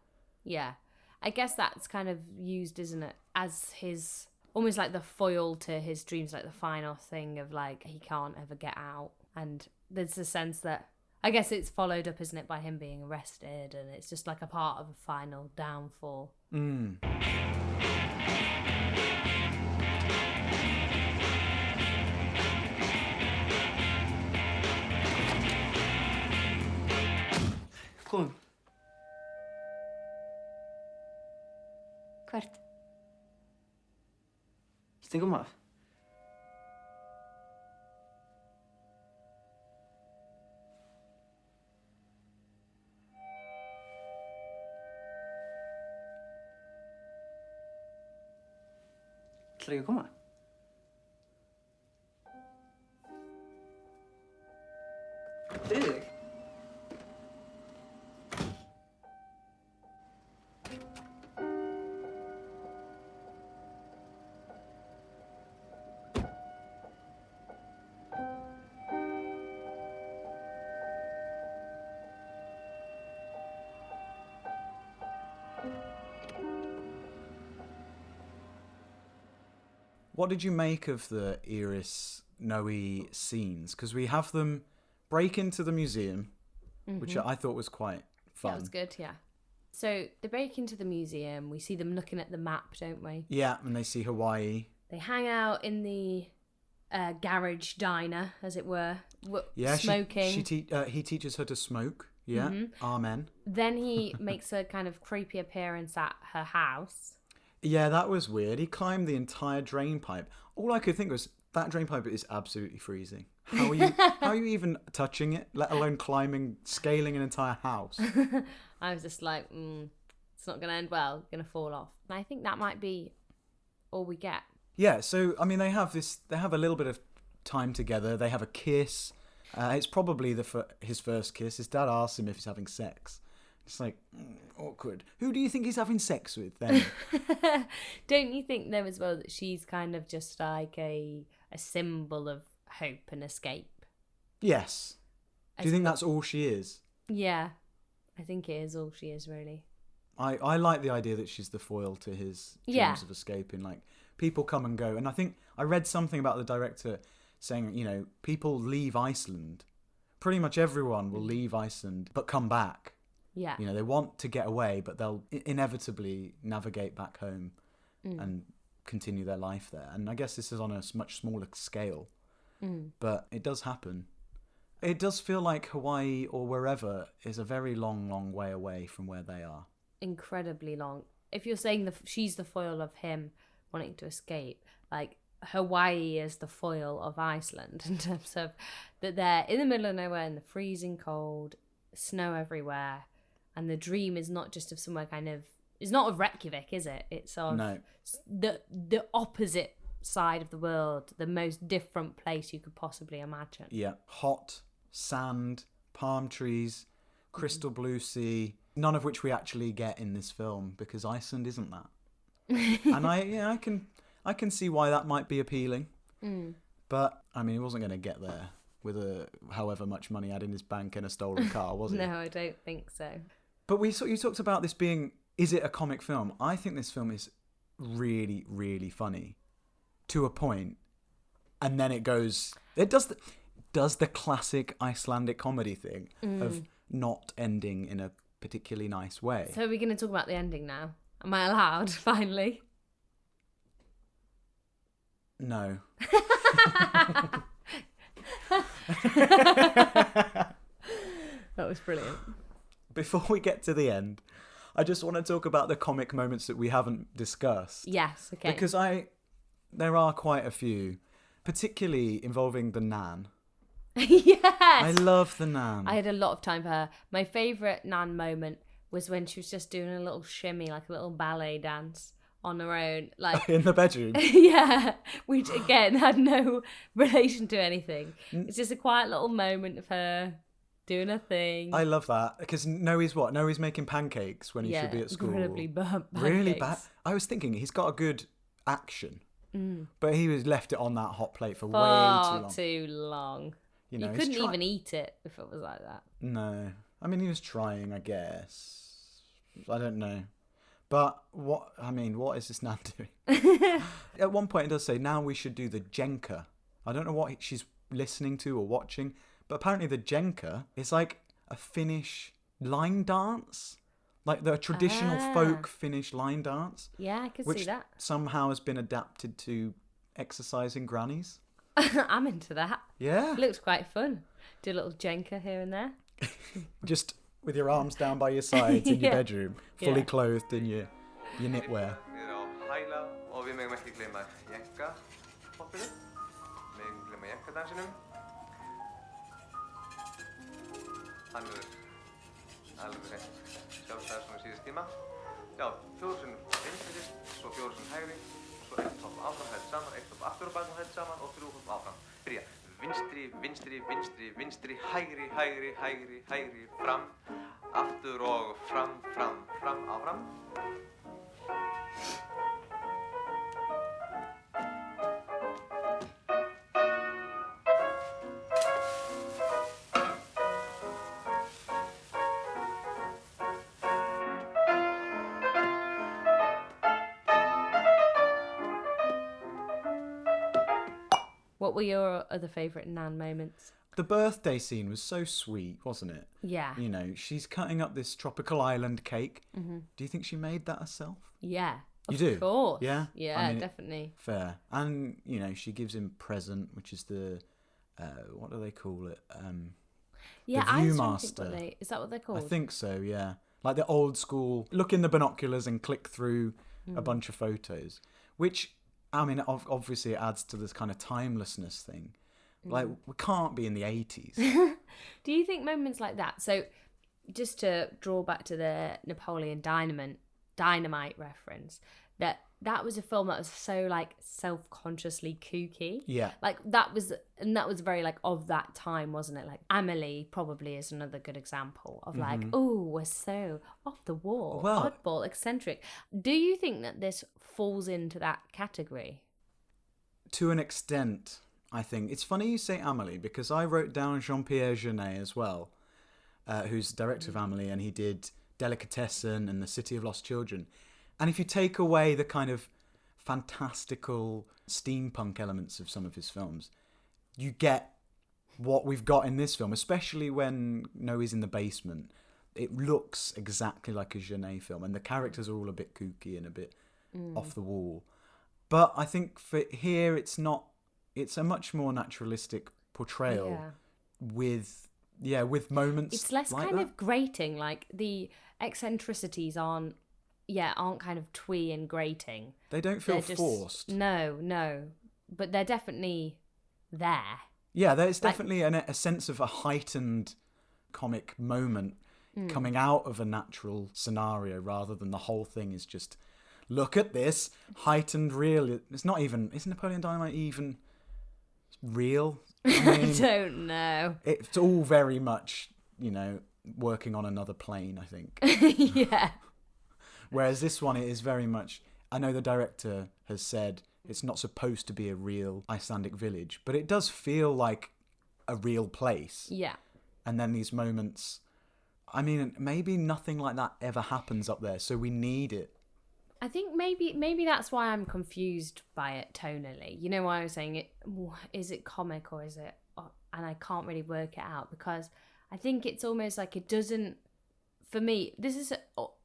Yeah. I guess that's kind of used, isn't it, as his, almost like the foil to his dreams, like the final thing of like, he can't ever get out. And there's a sense that, I guess it's followed up, isn't it, by him being arrested, and it's just like a part of a final downfall. Mm. Kom. Hvert? Stingum af. Ætlar ekki að koma? Friðrik? What did you make of the Iris Noi scenes? Because we have them break into the museum, which I thought was quite fun. That was good, yeah. So they break into the museum. We see them looking at the map, don't we? Yeah, and they see Hawaii. They hang out in the garage diner, as it were, Yeah, smoking. he teaches her to smoke. Yeah, amen. Then he makes a kind of creepy appearance at her house. Yeah, that was weird. He climbed the entire drain pipe. All I could think was, that drain pipe is absolutely freezing. How are you even touching it, let alone scaling an entire house? I was just like, it's not going to end well, going to fall off. And I think that might be all we get. Yeah, so, I mean, they have a little bit of time together. They have a kiss. It's probably his first kiss. His dad asks him if he's having sex. It's like, awkward. Who do you think he's having sex with then? Don't you think, though, as well, that she's kind of just like a symbol of hope and escape? Yes. Do you think that's all she is? Yeah, I think it is all she is, really. I like the idea that she's the foil to his dreams of escaping. Like, people come and go. And I think I read something about the director saying, people leave Iceland. Pretty much everyone will leave Iceland, but come back. Yeah. They want to get away, but they'll inevitably navigate back home and continue their life there. And I guess this is on a much smaller scale, but it does happen. It does feel like Hawaii or wherever is a very long, long way away from where they are. Incredibly long. If you're saying she's the foil of him wanting to escape, like Hawaii is the foil of Iceland in terms of that they're in the middle of nowhere in the freezing cold, snow everywhere. And the dream is not just of somewhere it's not of Reykjavik, is it? It's of the opposite side of the world, the most different place you could possibly imagine. Yeah. Hot, sand, palm trees, crystal blue sea, none of which we actually get in this film because Iceland isn't that. And I can see why that might be appealing. But, I mean, he wasn't going to get there with however much money he had in his bank and a stolen car, was he? No, I don't think so. But you talked about this being, is it a comic film? I think this film is really, really funny to a point. And then it does the classic Icelandic comedy thing of not ending in a particularly nice way. So are we going to talk about the ending now? Am I allowed, finally? No. That was brilliant. Before we get to the end, I just want to talk about the comic moments that we haven't discussed. Yes, okay. Because there are quite a few, particularly involving the Nan. Yes! I love the Nan. I had a lot of time for her. My favourite Nan moment was when she was just doing a little shimmy, like a little ballet dance on her own, like In the bedroom. yeah, which again had no relation to anything. It's just a quiet little moment of her doing a thing. I love that because Noe's what? Noe's making pancakes when he should be at school. Incredibly bad. Really bad. I was thinking he's got a good action, but he was left it on that hot plate for Far way too too long. You know, you he's couldn't even eat it if it was like that. No, I mean he was trying, I guess. I don't know, but what is this Nan doing? At one point it does say now we should do the jenka. I don't know what she's listening to or watching. But apparently the jenka is like a Finnish line dance. Like the traditional folk Finnish line dance. Yeah, I could which see that. Somehow has been adapted to exercising grannies. I'm into that. Yeah. It looks quite fun. Do a little jenka here and there. Just with your arms down by your sides in your bedroom. Fully clothed in your knitwear. Niður á hæla og við megum ekki gleyma jenka hoppinu. Megum gleyma jenka dansinum. Hann alveg hreint sjálfstæður svona síðust tíma. Já, 4 sinnum vinstri fyrst, svo 4 sinnum hægri, svo 1 hopp áfram, hægt saman, 1 hopp aftur og bak og hægt saman og 3 hopp áfram. Byrja. Vinstri, vinstri, vinstri, vinstri, hægri, hægri, hægri, hægri, fram, aftur og fram, fram, fram, áfram. What were your other favourite Nan moments? The birthday scene was so sweet, wasn't it? Yeah. You know, she's cutting up this tropical island cake. Mm-hmm. Do you think she made that herself? Yeah. You do? Of course. Yeah? Yeah, I mean, definitely. Fair. And, you know, she gives him present, which is the, what do they call it? Yeah, the I was trying to Viewmaster. think what is that what they're called? I think so, yeah. Like the old school, look in the binoculars and click through a bunch of photos, which, I mean, obviously it adds to this kind of timelessness thing. Like, we can't be in the 80s. Do you think moments like that, so just to draw back to the Napoleon Dynamite reference, that was a film that was so like self-consciously kooky. Yeah. Like that was very like of that time, wasn't it? Like Amelie probably is another good example of like, oh, we're so off the wall, oddball, eccentric. Do you think that this falls into that category? To an extent, I think. It's funny you say Amelie because I wrote down Jean-Pierre Jeunet as well, who's the director of Amelie, and he did Delicatessen and The City of Lost Children. And if you take away the kind of fantastical steampunk elements of some of his films, you get what we've got in this film, especially when Noe's in the basement. It looks exactly like a Jeunet film, and the characters are all a bit kooky and a bit off the wall. But I think for here, it's a much more naturalistic portrayal with moments. It's less like kind that. of grating, like the eccentricities aren't kind of twee and grating. They don't feel forced. No, but they're definitely there. Yeah, there's definitely a sense of a heightened comic moment coming out of a natural scenario rather than the whole thing is just, look at this heightened real. It's not even, is Napoleon Dynamite even real? I mean, I don't know. It's all very much, working on another plane, I think. Yeah. Whereas this one, it is very much, I know the director has said it's not supposed to be a real Icelandic village, but it does feel like a real place. Yeah. And then these moments, I mean, maybe nothing like that ever happens up there, so we need it. I think maybe that's why I'm confused by it tonally. You know why I was saying it? Is it comic or is it? And I can't really work it out because I think it's almost like it doesn't. For me, this is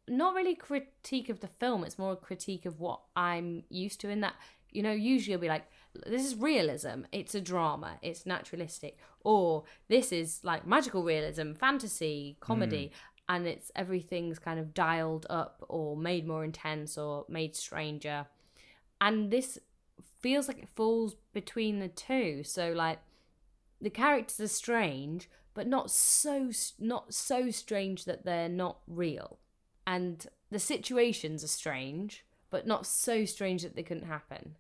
not really a critique of the film. It's more a critique of what I'm used to. In that, usually you'll be like, this is realism. It's a drama. It's naturalistic. Or this is like magical realism, fantasy, comedy. And everything's kind of dialed up or made more intense or made stranger. And this feels like it falls between the two. So like the characters are strange, but not so strange that they're not real. and the situations are strange, but not so strange that they couldn't happen.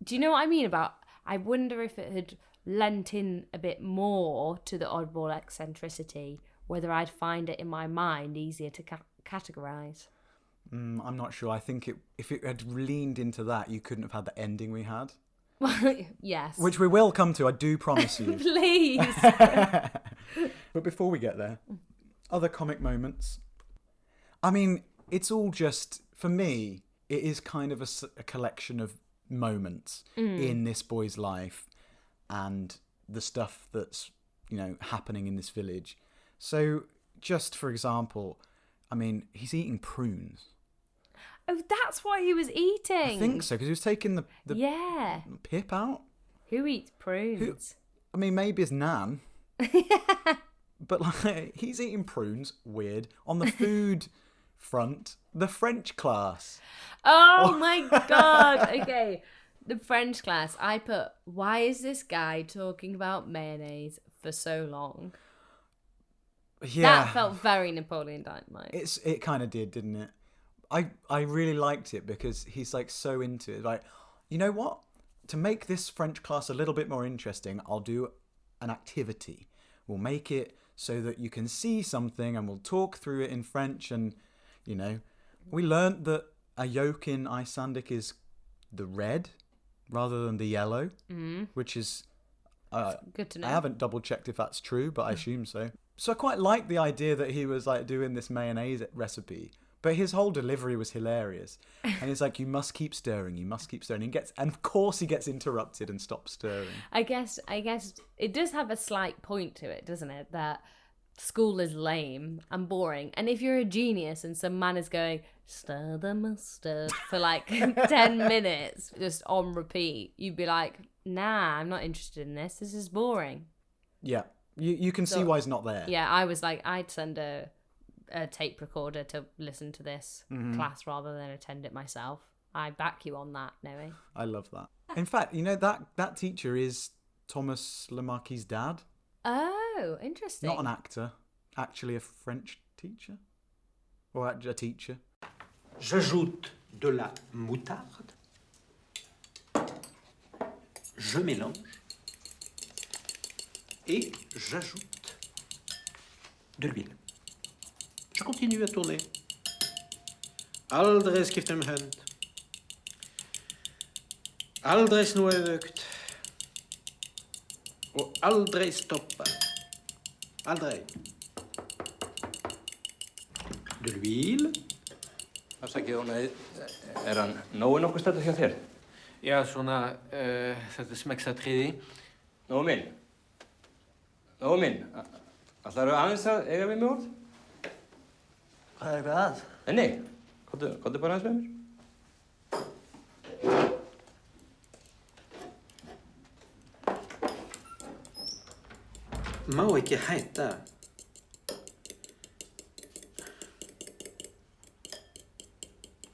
Do you know what I mean about, I wonder if it had lent in a bit more to the oddball eccentricity, whether I'd find it in my mind easier to categorise. I'm not sure. I think if it had leaned into that, you couldn't have had the ending we had. Yes. Which we will come to, I do promise you. Please. But before we get there, other comic moments. I mean, it's all just, for me, it is kind of a collection of moments in this boy's life and the stuff that's, happening in this village. So, just for example, I mean, he's eating prunes. Oh, that's what he was eating. I think so, because he was taking the yeah. pip out. Who eats prunes? I mean, maybe his nan. But like, he's eating prunes, weird. On the food front, the French class. Oh my God. Okay. The French class. I put, why is this guy talking about mayonnaise for so long? Yeah. That felt very Napoleon Dynamite. It kind of did, didn't it? I really liked it because he's like so into it. Like, you know what? To make this French class a little bit more interesting, I'll do an activity. We'll make it so that you can see something and we'll talk through it in French. And, we learnt that a yolk in Icelandic is the red rather than the yellow, which is... good to know. I haven't double checked if that's true, but I assume so. So I quite like the idea that he was like doing this mayonnaise recipe, but his whole delivery was hilarious. And it's like, you must keep stirring, you must keep stirring. And of course he gets interrupted and stops stirring. I guess it does have a slight point to it, doesn't it? That school is lame and boring. And if you're a genius and some man is going, stir the mustard for like 10 minutes, just on repeat, you'd be like, nah, I'm not interested in this. This is boring. Yeah. You can see why he's not there. Yeah, I was like, I'd send a tape recorder to listen to this class rather than attend it myself. I back you on that, Noe. I love that. In fact, that teacher is Tómas Lemarquis' dad. Oh, interesting. Not an actor, actually a French teacher. Or a teacher. J'ajoute de la moutarde. Je mélange. Et j'ajoute de l'huile. Je continue à tourner. Aldrei skipta hönd. Aldrei snúa öfugt. Og aldrei stoppa. Aldrei. De l'huile. Afsakið, hann nokkuð stættur hjá þér? Já, svona, þetta smekksatriði. Nói minn, ætlarðu aðeins að eiga við mig orð? Hvað er eitthvað að? Nei, komdu bara aðeins með mér. Má ekki hætta.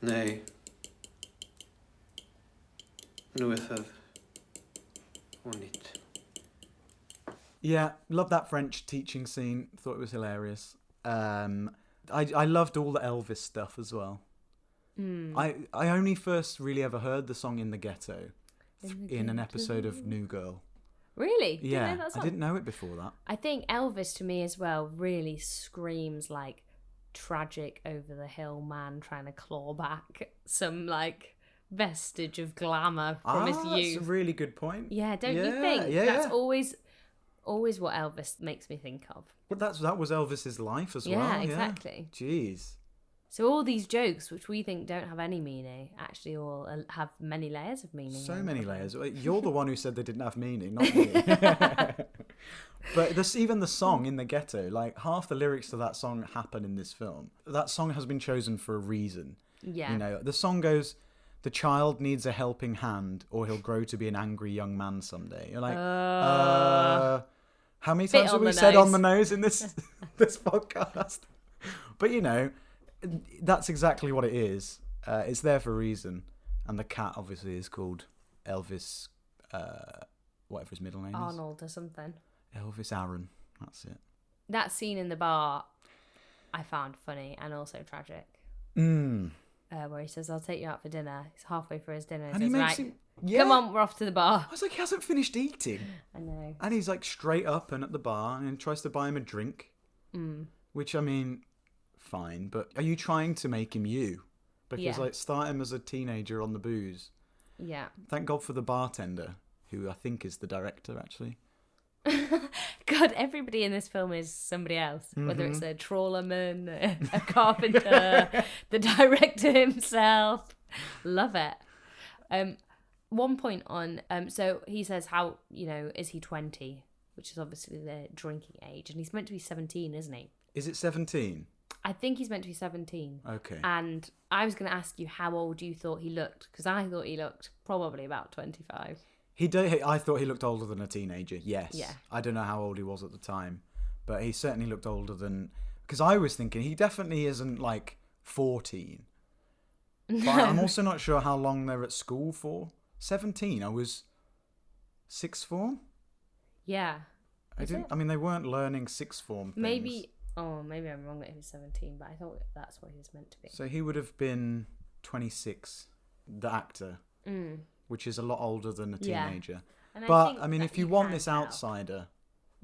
Nei. Nú það ónýtt. Yeah, love that French teaching scene. Thought it was hilarious. I loved all the Elvis stuff as well. I only first really ever heard the song In the Ghetto in an episode of New Girl. Really? Yeah, I didn't know it before that. I think Elvis to me as well really screams like tragic over the hill man trying to claw back some like vestige of glamour from his youth. That's a really good point. Yeah, don't you think? Yeah, that's always what Elvis makes me think of. But that was Elvis's life as well. Yeah, exactly. Jeez. So all these jokes, which we think don't have any meaning, actually all have many layers of meaning. So many layers. You're the one who said they didn't have meaning, not me. But even the song In the Ghetto, like half the lyrics to that song happen in this film. That song has been chosen for a reason. Yeah. The song goes, the child needs a helping hand or he'll grow to be an angry young man someday. You're like, how many times have we said on the nose in this podcast? But that's exactly what it is. It's there for a reason. And the cat obviously is called Elvis, whatever his middle name is. Arnold or something. Elvis Aaron, that's it. That scene in the bar, I found funny and also tragic. Where he says, I'll take you out for dinner. He's halfway through his dinner. And he says, makes right, him... Yeah. come on, we're off to the bar. I was like, he hasn't finished eating. I know. And he's like straight up and at the bar and tries to buy him a drink. Which, I mean, fine. But are you trying to make him you? Because, like, start him as a teenager on the booze. Yeah. Thank God for the bartender, who I think is the director, actually. God, everybody in this film is somebody else. Whether it's a trawlerman, a carpenter, the director himself. Love it. One point on, so he says, how, is he 20? Which is obviously the drinking age. And he's meant to be 17, isn't he? Is it 17? I think he's meant to be 17. Okay. And I was going to ask you how old you thought he looked, because I thought he looked probably about 25. I thought he looked older than a teenager, yes. Yeah. I don't know how old he was at the time, but he certainly looked older than... Because I was thinking, he definitely isn't, like, 14. No. But I'm also not sure how long they're at school for. 17, I was sixth form? Yeah. I mean, they weren't learning sixth form things. Maybe I'm wrong that he was 17, but I thought that's what he was meant to be. So he would have been 26, the actor, which is a lot older than a teenager. And but, I mean, if you want this tell. outsider,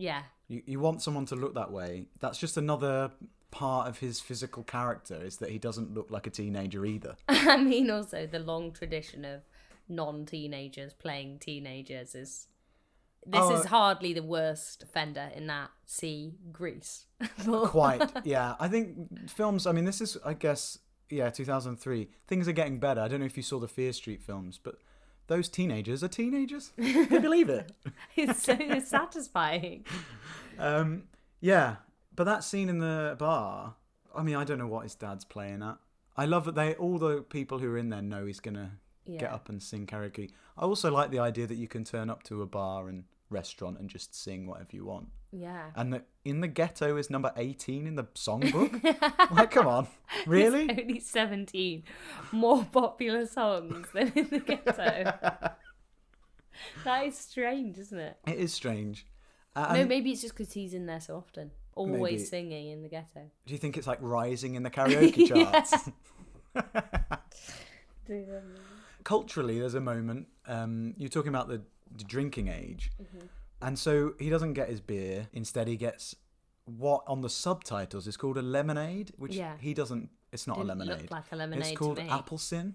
Yeah. you want someone to look that way, that's just another part of his physical character, is that he doesn't look like a teenager either. I mean, also, the long tradition of non-teenagers playing teenagers is... This is hardly the worst offender in that. See Grease. Quite, yeah. I think films, I mean, this is, I guess, 2003. Things are getting better. I don't know if you saw the Fear Street films, but those teenagers are teenagers. Can you believe it? It's so satisfying. Yeah, but that scene in the bar, I mean, I don't know what his dad's playing at. I love that all the people who are in there know he's going to get up and sing karaoke. I also like the idea that you can turn up to a bar and restaurant and just sing whatever you want. Yeah. And that In the Ghetto is number 18 in the songbook. Like, come on. Really? It's only 17 more popular songs than In the Ghetto. That is strange, isn't it? It is strange. No, maybe it's just because he's in there so often. Always maybe. Singing In the Ghetto. Do you think it's like rising in the karaoke charts? Culturally, there's a moment, you're talking about the drinking age, and so he doesn't get his beer. Instead, he gets what on the subtitles is called a lemonade, which he doesn't. It's not a lemonade. Look like a lemonade. It's called to me. appelsin,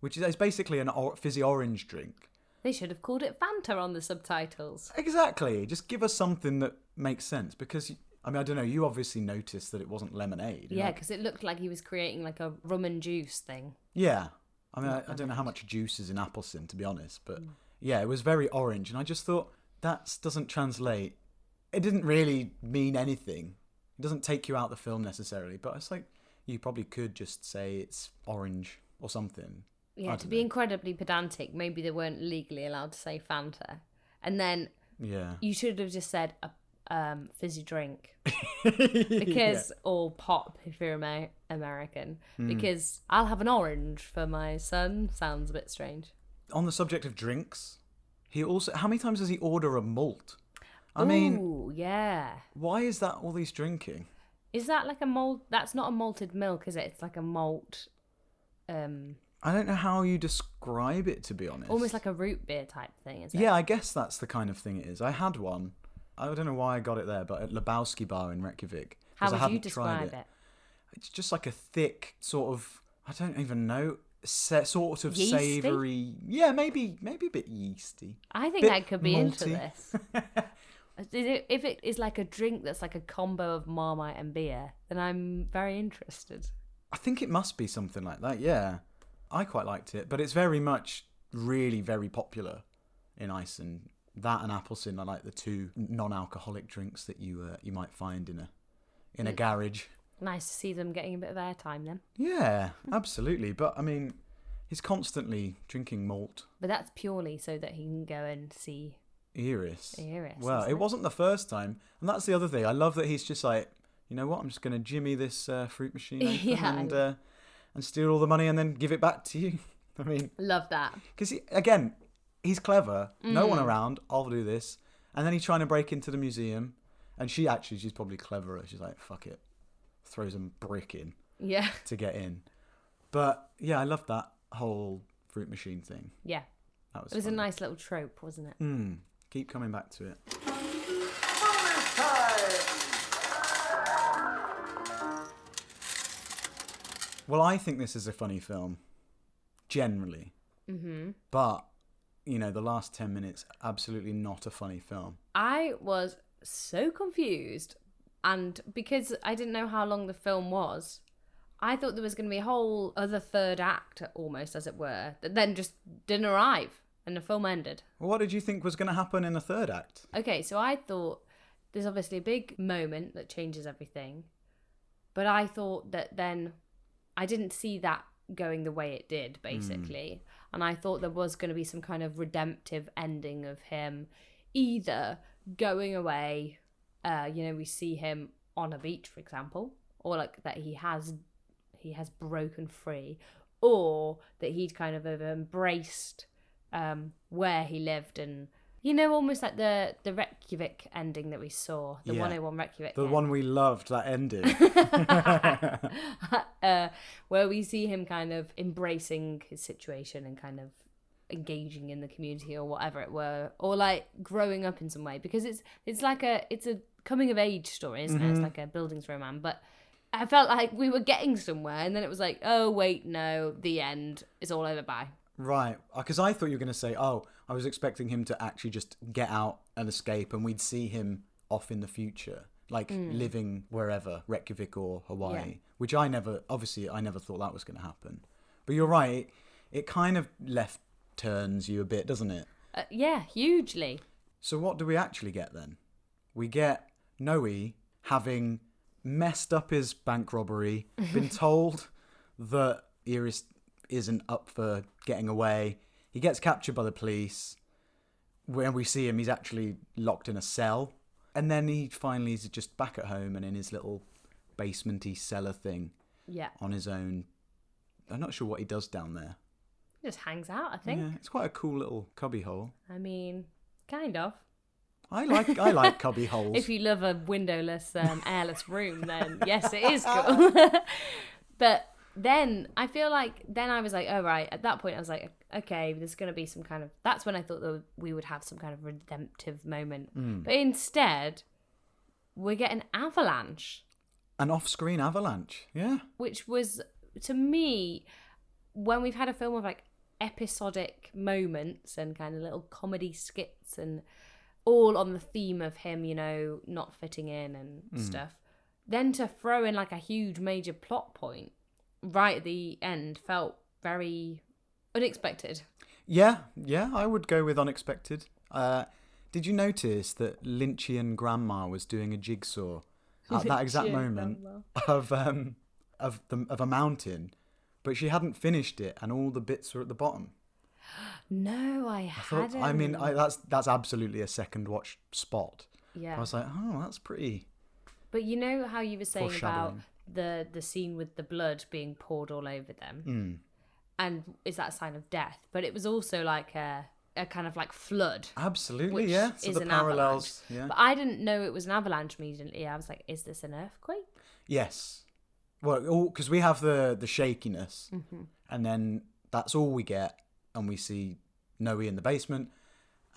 which is basically a fizzy orange drink. They should have called it Fanta on the subtitles. Exactly. Just give us something that makes sense, because I mean, I don't know. You obviously noticed that it wasn't lemonade. Yeah, because it looked like he was creating like a rum and juice thing. Yeah. I mean, I don't know how much juice is in appelsin, to be honest, but yeah, it was very orange, and I just thought, that doesn't translate. It didn't really mean anything. It doesn't take you out the film necessarily, but it's like, you probably could just say it's orange or something. Yeah, to be incredibly pedantic, maybe they weren't legally allowed to say Fanta. And then you should have just said a fizzy drink. Because or pop if you're American, because I'll have an orange for my son sounds a bit strange. On the subject of drinks, he also, how many times does he order a malt? I mean, why is that all he's drinking? Is that like a malt? That's not a malted milk, is it? It's like a malt. I don't know how you describe it, to be honest. Almost like a root beer type thing, is it? Yeah, I guess that's the kind of thing it is. I had one. I don't know why I got it there, but at Lebowski Bar in Reykjavik. How would you describe it? It's just like a thick sort of, I don't even know, sort of yeasty? savoury. Yeah, maybe a bit yeasty. I think I could be malty. into this. If it is like a drink that's like a combo of Marmite and beer, then I'm very interested. I think it must be something like that, yeah. I quite liked it, but it's very much really very popular in Iceland. That and appelsin are like the two non-alcoholic drinks that you might find in a garage. Nice to see them getting a bit of airtime then. Yeah, absolutely. But I mean, he's constantly drinking malt. But that's purely so that he can go and see Iris. Well, it wasn't the first time, and that's the other thing. I love that he's just like, you know what? I'm just going to jimmy this fruit machine open and steal all the money and then give it back to you. I mean, love that because again, he's clever. No one around. I'll do this, and then he's trying to break into the museum, and she's probably cleverer. She's like, fuck it, throws a brick in Yeah. to get in. But yeah, I loved that whole fruit machine thing. Yeah. That was It was fun. a nice little trope, wasn't it? Keep coming back to it. Well, I think this is a funny film, generally. But, you know, the last 10 minutes, absolutely not a funny film. I was so confused. And because I didn't know how long the film was, I thought there was going to be a whole other third act, almost, as it were, that then just didn't arrive and the film ended. What did you think was going to happen in the third act? Okay, so I thought there's obviously a big moment that changes everything. But I thought that then I didn't see that going the way it did, basically. And I thought there was going to be some kind of redemptive ending of him either going away, we see him on a beach, for example, or like that he has broken free, or that he'd kind of embraced where he lived, and almost like the Reykjavik ending that we saw, the 101 Reykjavik. The one we loved, that ending. Where we see him kind of embracing his situation and kind of engaging in the community or whatever it were, or like growing up in some way, because it's a coming of age story, isn't it? It's like a Bildungsroman, but I felt like we were getting somewhere, and then it was like, oh wait, no, the end is all over. Bye. Right, because I thought you were going to say, I was expecting him to actually just get out and escape, and we'd see him off in the future, like living wherever, Reykjavik or Hawaii, which I never thought that was going to happen. But you're right, it kind of left turns you a bit, doesn't it? Yeah, hugely. So what do we actually get then? We get Noi having messed up his bank robbery, been told that Iris isn't up for getting away. He gets captured by the police. When we see him, he's actually locked in a cell. And then he finally is just back at home and in his little basement-y cellar thing. Yeah. On his own. I'm not sure what he does down there. He just hangs out, I think. Yeah, it's quite a cool little cubby hole. I mean, kind of. I like cubby holes. If you love a windowless, airless room, then yes, it is cool. But then I feel like I was like, oh right, at that point I was like, okay, there's going to be some kind of, that's when I thought that we would have some kind of redemptive moment. But instead, we're getting avalanche. An off-screen avalanche, yeah. Which was, to me, when we've had a film of like episodic moments and kind of little comedy skits and all on the theme of him, not fitting in and stuff, then to throw in like a huge major plot point right at the end felt very unexpected. Yeah, I would go with unexpected. Did you notice that Lynchian grandma was doing a jigsaw at that exact moment of a mountain, but she hadn't finished it and all the bits were at the bottom? No, I hadn't. I mean, that's absolutely a second watch spot. Yeah. I was like, oh, that's pretty. But you know how you were saying about the scene with the blood being poured all over them? And is that a sign of death? But it was also like a kind of like flood. Absolutely, yeah. So the parallels, yeah. But I didn't know it was an avalanche immediately. I was like, is this an earthquake? Yes. Well, because we have the shakiness, and then that's all we get. And we see Noi in the basement,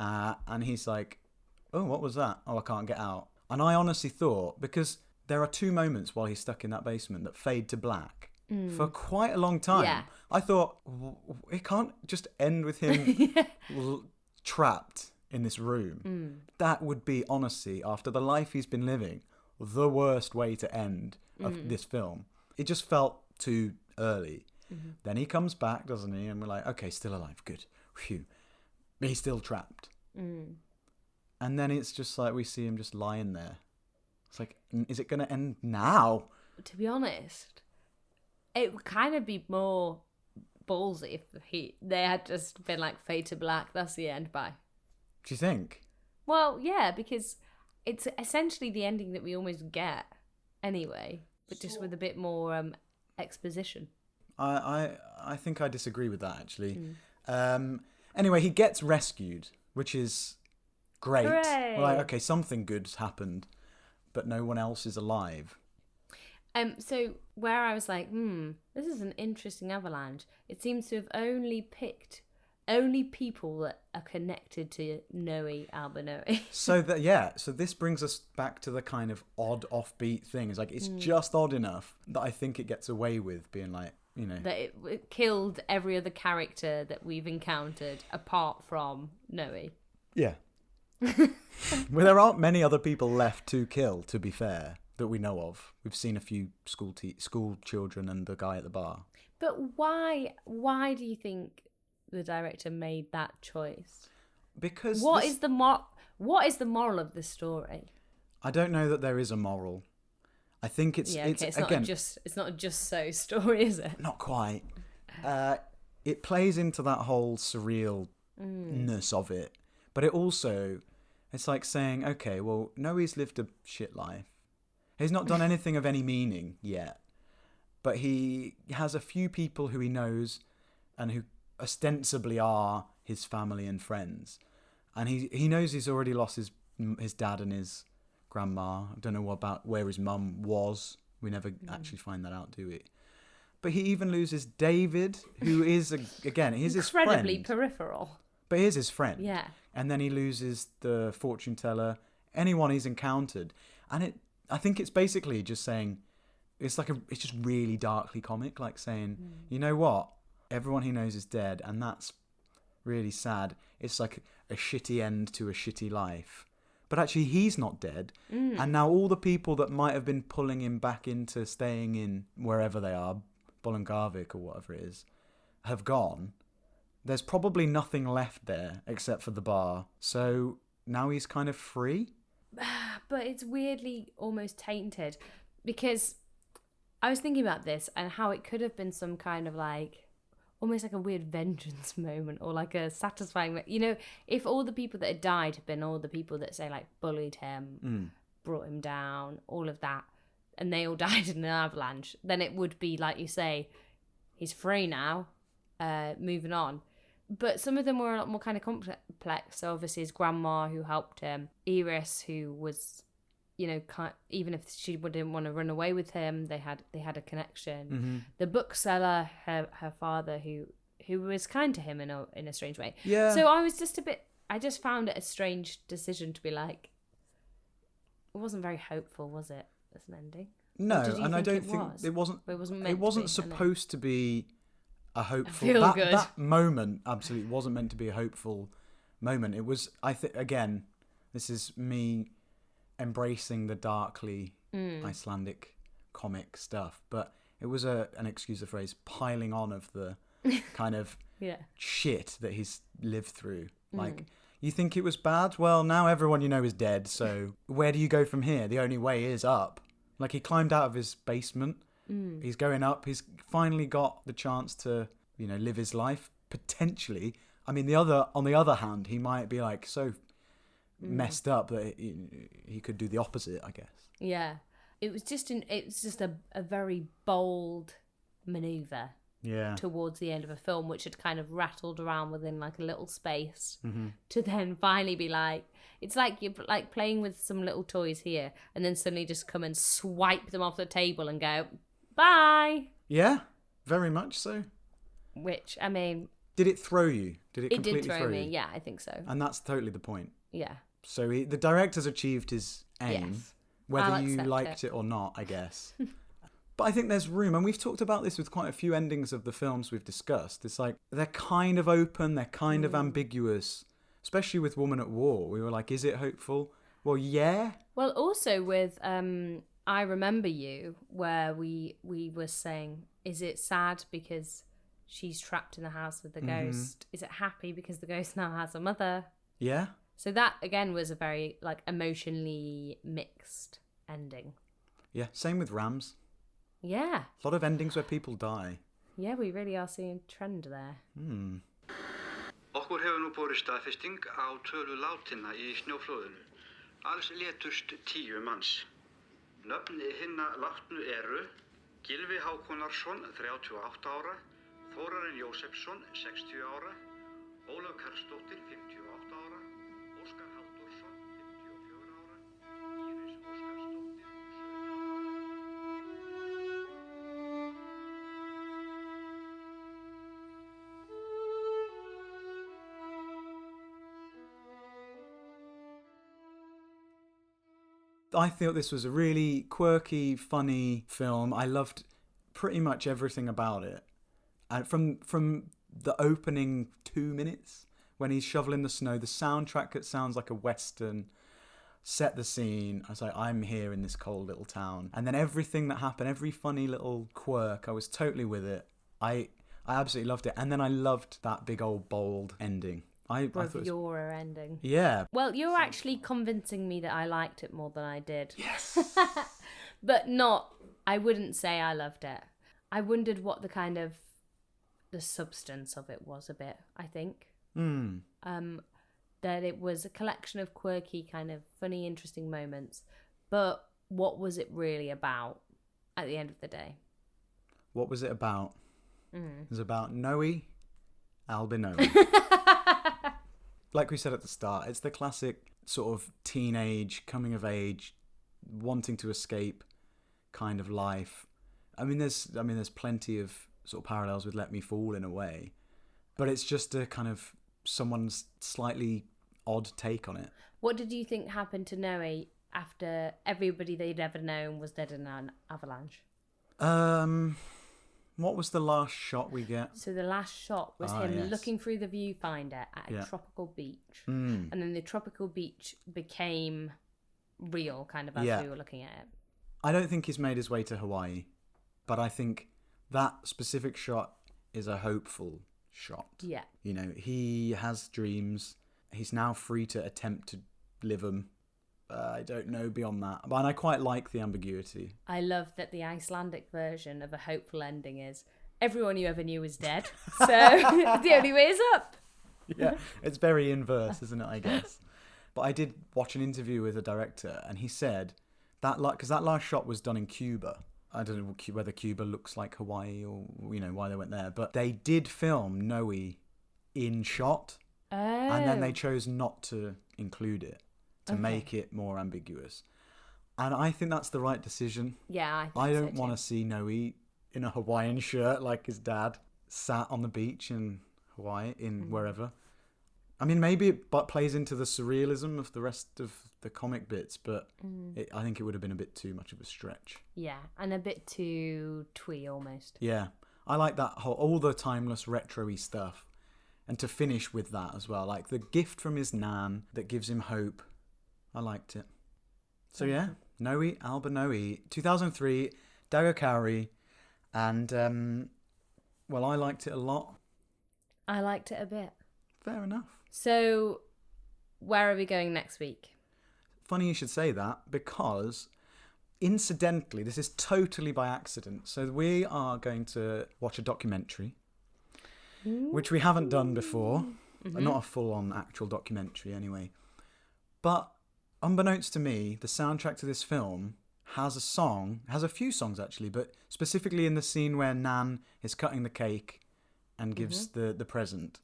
and he's like, oh, what was that? Oh, I can't get out. And I honestly thought, because there are two moments while he's stuck in that basement that fade to black for quite a long time. Yeah. I thought, it can't just end with him trapped in this room. That would be, honestly, after the life he's been living, the worst way to end of this film. It just felt too early. Then he comes back, doesn't he? And we're like, okay, still alive, good. Phew. But he's still trapped. And then it's just like we see him just lying there. It's like, is it going to end now? To be honest, it would kind of be more ballsy if they had just been like, fade to black, that's the end, bye. Do you think? Well, yeah, because it's essentially the ending that we almost get anyway, but just with a bit more exposition. I think I disagree with that, actually. Anyway, he gets rescued, which is great. Hooray! We're like, okay, something good's happened, but no one else is alive. So where I was like, this is an interesting avalanche. It seems to have only picked people that are connected to Noi Albinói. So this brings us back to the kind of odd offbeat thing. It's like it's just odd enough that I think it gets away with being like, you know, that it killed every other character that we've encountered apart from Noi. Yeah. Well, there aren't many other people left to kill, to be fair, that we know of. We've seen a few school children and the guy at the bar. But why do you think the director made that choice? Because what is the moral of the story? I don't know that there is a moral. I think it's not a just so story, is it? Not quite. It plays into that whole surrealness of it, but it's like saying, okay, well, Noe's lived a shit life. He's not done anything of any meaning yet, but he has a few people who he knows and who ostensibly are his family and friends, and he knows he's already lost his dad and his grandma. I don't know about where his mum was. We never actually find that out, do we? But he even loses David, who is again he's his friend. Incredibly peripheral. But he's his friend. Yeah. And then he loses the fortune teller, anyone he's encountered, and I think it's basically just saying, it's just really darkly comic, like saying, you know what, everyone he knows is dead, and that's really sad. It's like a shitty end to a shitty life. But actually, he's not dead. And now all the people that might have been pulling him back into staying in wherever they are, Bolungarvik or whatever it is, have gone. There's probably nothing left there except for the bar. So now he's kind of free. But it's weirdly almost tainted, because I was thinking about this and how it could have been some kind of like, almost like a weird vengeance moment, or like a satisfying, you know, if all the people that had died had been all the people that, say, like bullied him, brought him down, all of that, and they all died in an avalanche, then it would be like you say, he's free now, moving on. But some of them were a lot more kind of complex. So obviously his grandma who helped him, Iris, who was, you know, even if she didn't want to run away with him, they had a connection. The bookseller, her father, who was kind to him in a strange way. Yeah. So I just found it a strange decision to be like, it wasn't very hopeful, was it, as an ending? No, and I don't think it wasn't. It wasn't supposed to be a hopeful. That moment absolutely wasn't meant to be a hopeful moment. It was. I think again, this is me embracing the darkly Icelandic comic stuff, but it was an excuse the phrase, piling on of the kind of shit that he's lived through. Like, you think it was bad? Well, now everyone you know is dead, so where do you go from here? The only way is up. Like, he climbed out of his basement, he's going up, he's finally got the chance to, you know, live his life, potentially. I mean, on the other hand, he might be like so messed up that he could do the opposite, I guess. Yeah, it was just a very bold maneuver. Yeah. Towards the end of a film, which had kind of rattled around within like a little space, to then finally be like, it's like you're like playing with some little toys here, and then suddenly just come and swipe them off the table and go, bye. Yeah, very much so. Which, I mean, did it throw you? It did throw me. Yeah, I think so. And that's totally the point. Yeah. So the director's achieved his aim, yes. whether you liked it or not, I guess. But I think there's room, and we've talked about this with quite a few endings of the films we've discussed. It's like, they're kind of open, they're kind of ambiguous, especially with Woman at War. We were like, is it hopeful? Well, yeah. Well, also with I Remember You, where we were saying, is it sad because she's trapped in the house with the ghost? Is it happy because the ghost now has a mother? Yeah. So that, again, was a very, like, emotionally mixed ending. Yeah, same with Rams. Yeah. A lot of endings where people die. Yeah, we really are seeing a trend there. Okkur hefur nú borist staðfesting á tölu látinna í snjóflóðinu. Alls létust 10 manns. Nöfn hinna látnu eru Gylfi Hákonarsson, 38 ára, Þórarinn Jósefsson, 60 ára, Ólöf Karlsdóttir, 58 ára, Óskar Halldórsson, 54 ára, Íris Óskarsdóttir, 17 ára. I thought this was a really quirky, funny film. I loved pretty much everything about it. And from the opening 2 minutes, when he's shoveling the snow, the soundtrack, it sounds like a Western, set the scene. I was like, I'm here in this cold little town. And then everything that happened, every funny little quirk, I was totally with it. I absolutely loved it. And then I loved that big old bold ending. I thought it was... ending. Yeah. Well, you're actually convincing me that I liked it more than I did. Yes. But I wouldn't say I loved it. I wondered what the substance of it was a bit, I think. That it was a collection of quirky, kind of funny, interesting moments. But what was it really about at the end of the day? What was it about? It was about Noi Albino. Like we said at the start, it's the classic sort of teenage, coming of age, wanting to escape kind of life. There's plenty of sort of parallels with Let Me Fall in a way, but it's just a kind of someone's slightly odd take on it. What did you think happened to Noe after everybody they'd ever known was dead in an avalanche? What was the last shot we get? So the last shot was him looking through the viewfinder at a tropical beach. And then the tropical beach became real, kind of, as we were looking at it. I don't think he's made his way to Hawaii, but I think that specific shot is a hopeful shot. Yeah. You know, he has dreams. He's now free to attempt to live them. I don't know beyond that. But I quite like the ambiguity. I love that the Icelandic version of a hopeful ending is everyone you ever knew is dead. So the only way is up. Yeah, it's very inverse, isn't it, I guess? But I did watch an interview with a director, and he said that, because that last shot was done in Cuba. I don't know whether Cuba looks like Hawaii or, why they went there. But they did film Noe in shot. Oh. And then they chose not to include it to make it more ambiguous. And I think that's the right decision. Yeah, I don't want to see Noe in a Hawaiian shirt like his dad sat on the beach in Hawaii, wherever. I mean, maybe it plays into the surrealism of the rest of the comic bits, but I think it would have been a bit too much of a stretch. Yeah, and a bit too twee almost. Yeah, I like that all the timeless retro-y stuff. And to finish with that as well, like the gift from his nan that gives him hope. I liked it. So yeah, Noi Albino, 2003, Dagur Kári, and I liked it a lot. I liked it a bit. Fair enough. So, where are we going next week? Funny you should say that, because incidentally, this is totally by accident. So we are going to watch a documentary, which we haven't done before. Not a full-on actual documentary anyway. But unbeknownst to me, the soundtrack to this film has a few songs actually, but specifically in the scene where Nan is cutting the cake and gives the present.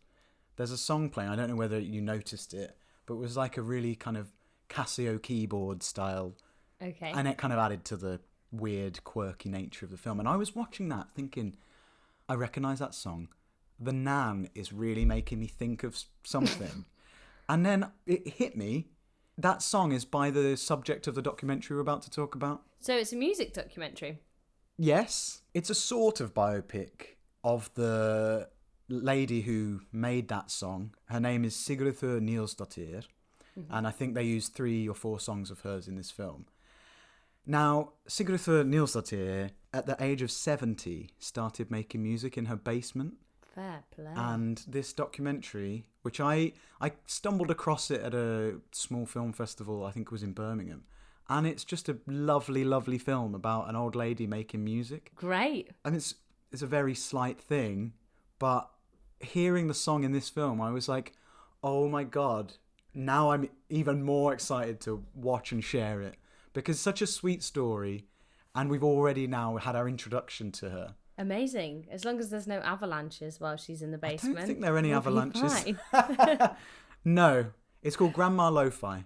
There's a song playing. I don't know whether you noticed it, but it was like a really kind of Casio keyboard style. Okay. And it kind of added to the weird, quirky nature of the film. And I was watching that thinking, I recognise that song. The Nan is really making me think of something. And then it hit me. That song is by the subject of the documentary we're about to talk about. So it's a music documentary? Yes. It's a sort of biopic of the lady who made that song. Her name is Sigurður Nilsdóttir. And I think they used 3 or 4 songs of hers in this film. Now, Sigurður Nilsdóttir, at the age of 70, started making music in her basement. Fair play. And this documentary, which I stumbled across it at a small film festival, I think it was in Birmingham. And it's just a lovely, lovely film about an old lady making music. Great. And it's a very slight thing, but hearing the song in this film, I was like, oh my God, now I'm even more excited to watch and share it. Because it's such a sweet story, and we've already now had our introduction to her. Amazing. As long as there's no avalanches while she's in the basement. I don't think there are any avalanches. Fine. No. It's called Grandma Lo-Fi.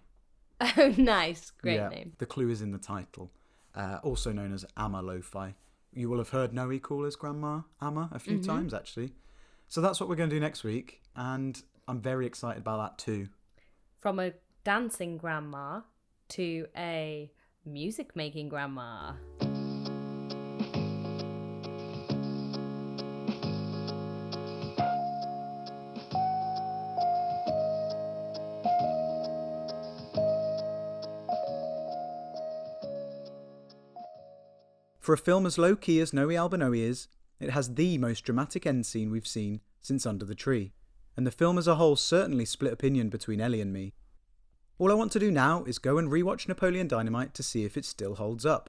Oh, nice. Great name. The clue is in the title. Also known as Amma Lo-Fi. You will have heard Noe call his grandma Amma a few times, actually. So that's what we're going to do next week. And I'm very excited about that too. From a dancing grandma to a music making grandma. For a film as low-key as Noi The Albino is, it has the most dramatic end scene we've seen since Under the Tree, and the film as a whole certainly split opinion between Ellie and me. All I want to do now is go and rewatch Napoleon Dynamite to see if it still holds up.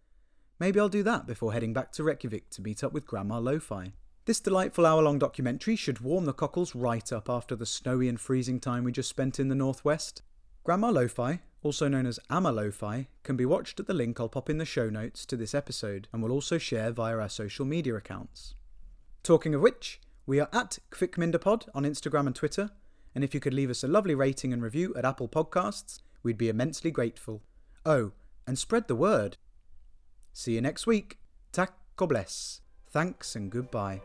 Maybe I'll do that before heading back to Reykjavik to meet up with Grandma Lo-Fi. This delightful hour-long documentary should warm the cockles right up after the snowy and freezing time we just spent in the northwest. Grandma Lo-Fi, also known as Amma Lo-Fi, can be watched at the link I'll pop in the show notes to this episode and will also share via our social media accounts. Talking of which, we are at Kvikmyndapod on Instagram and Twitter, and if you could leave us a lovely rating and review at Apple Podcasts, we'd be immensely grateful. Oh, and spread the word. See you next week. Takk og bless. Thanks and goodbye.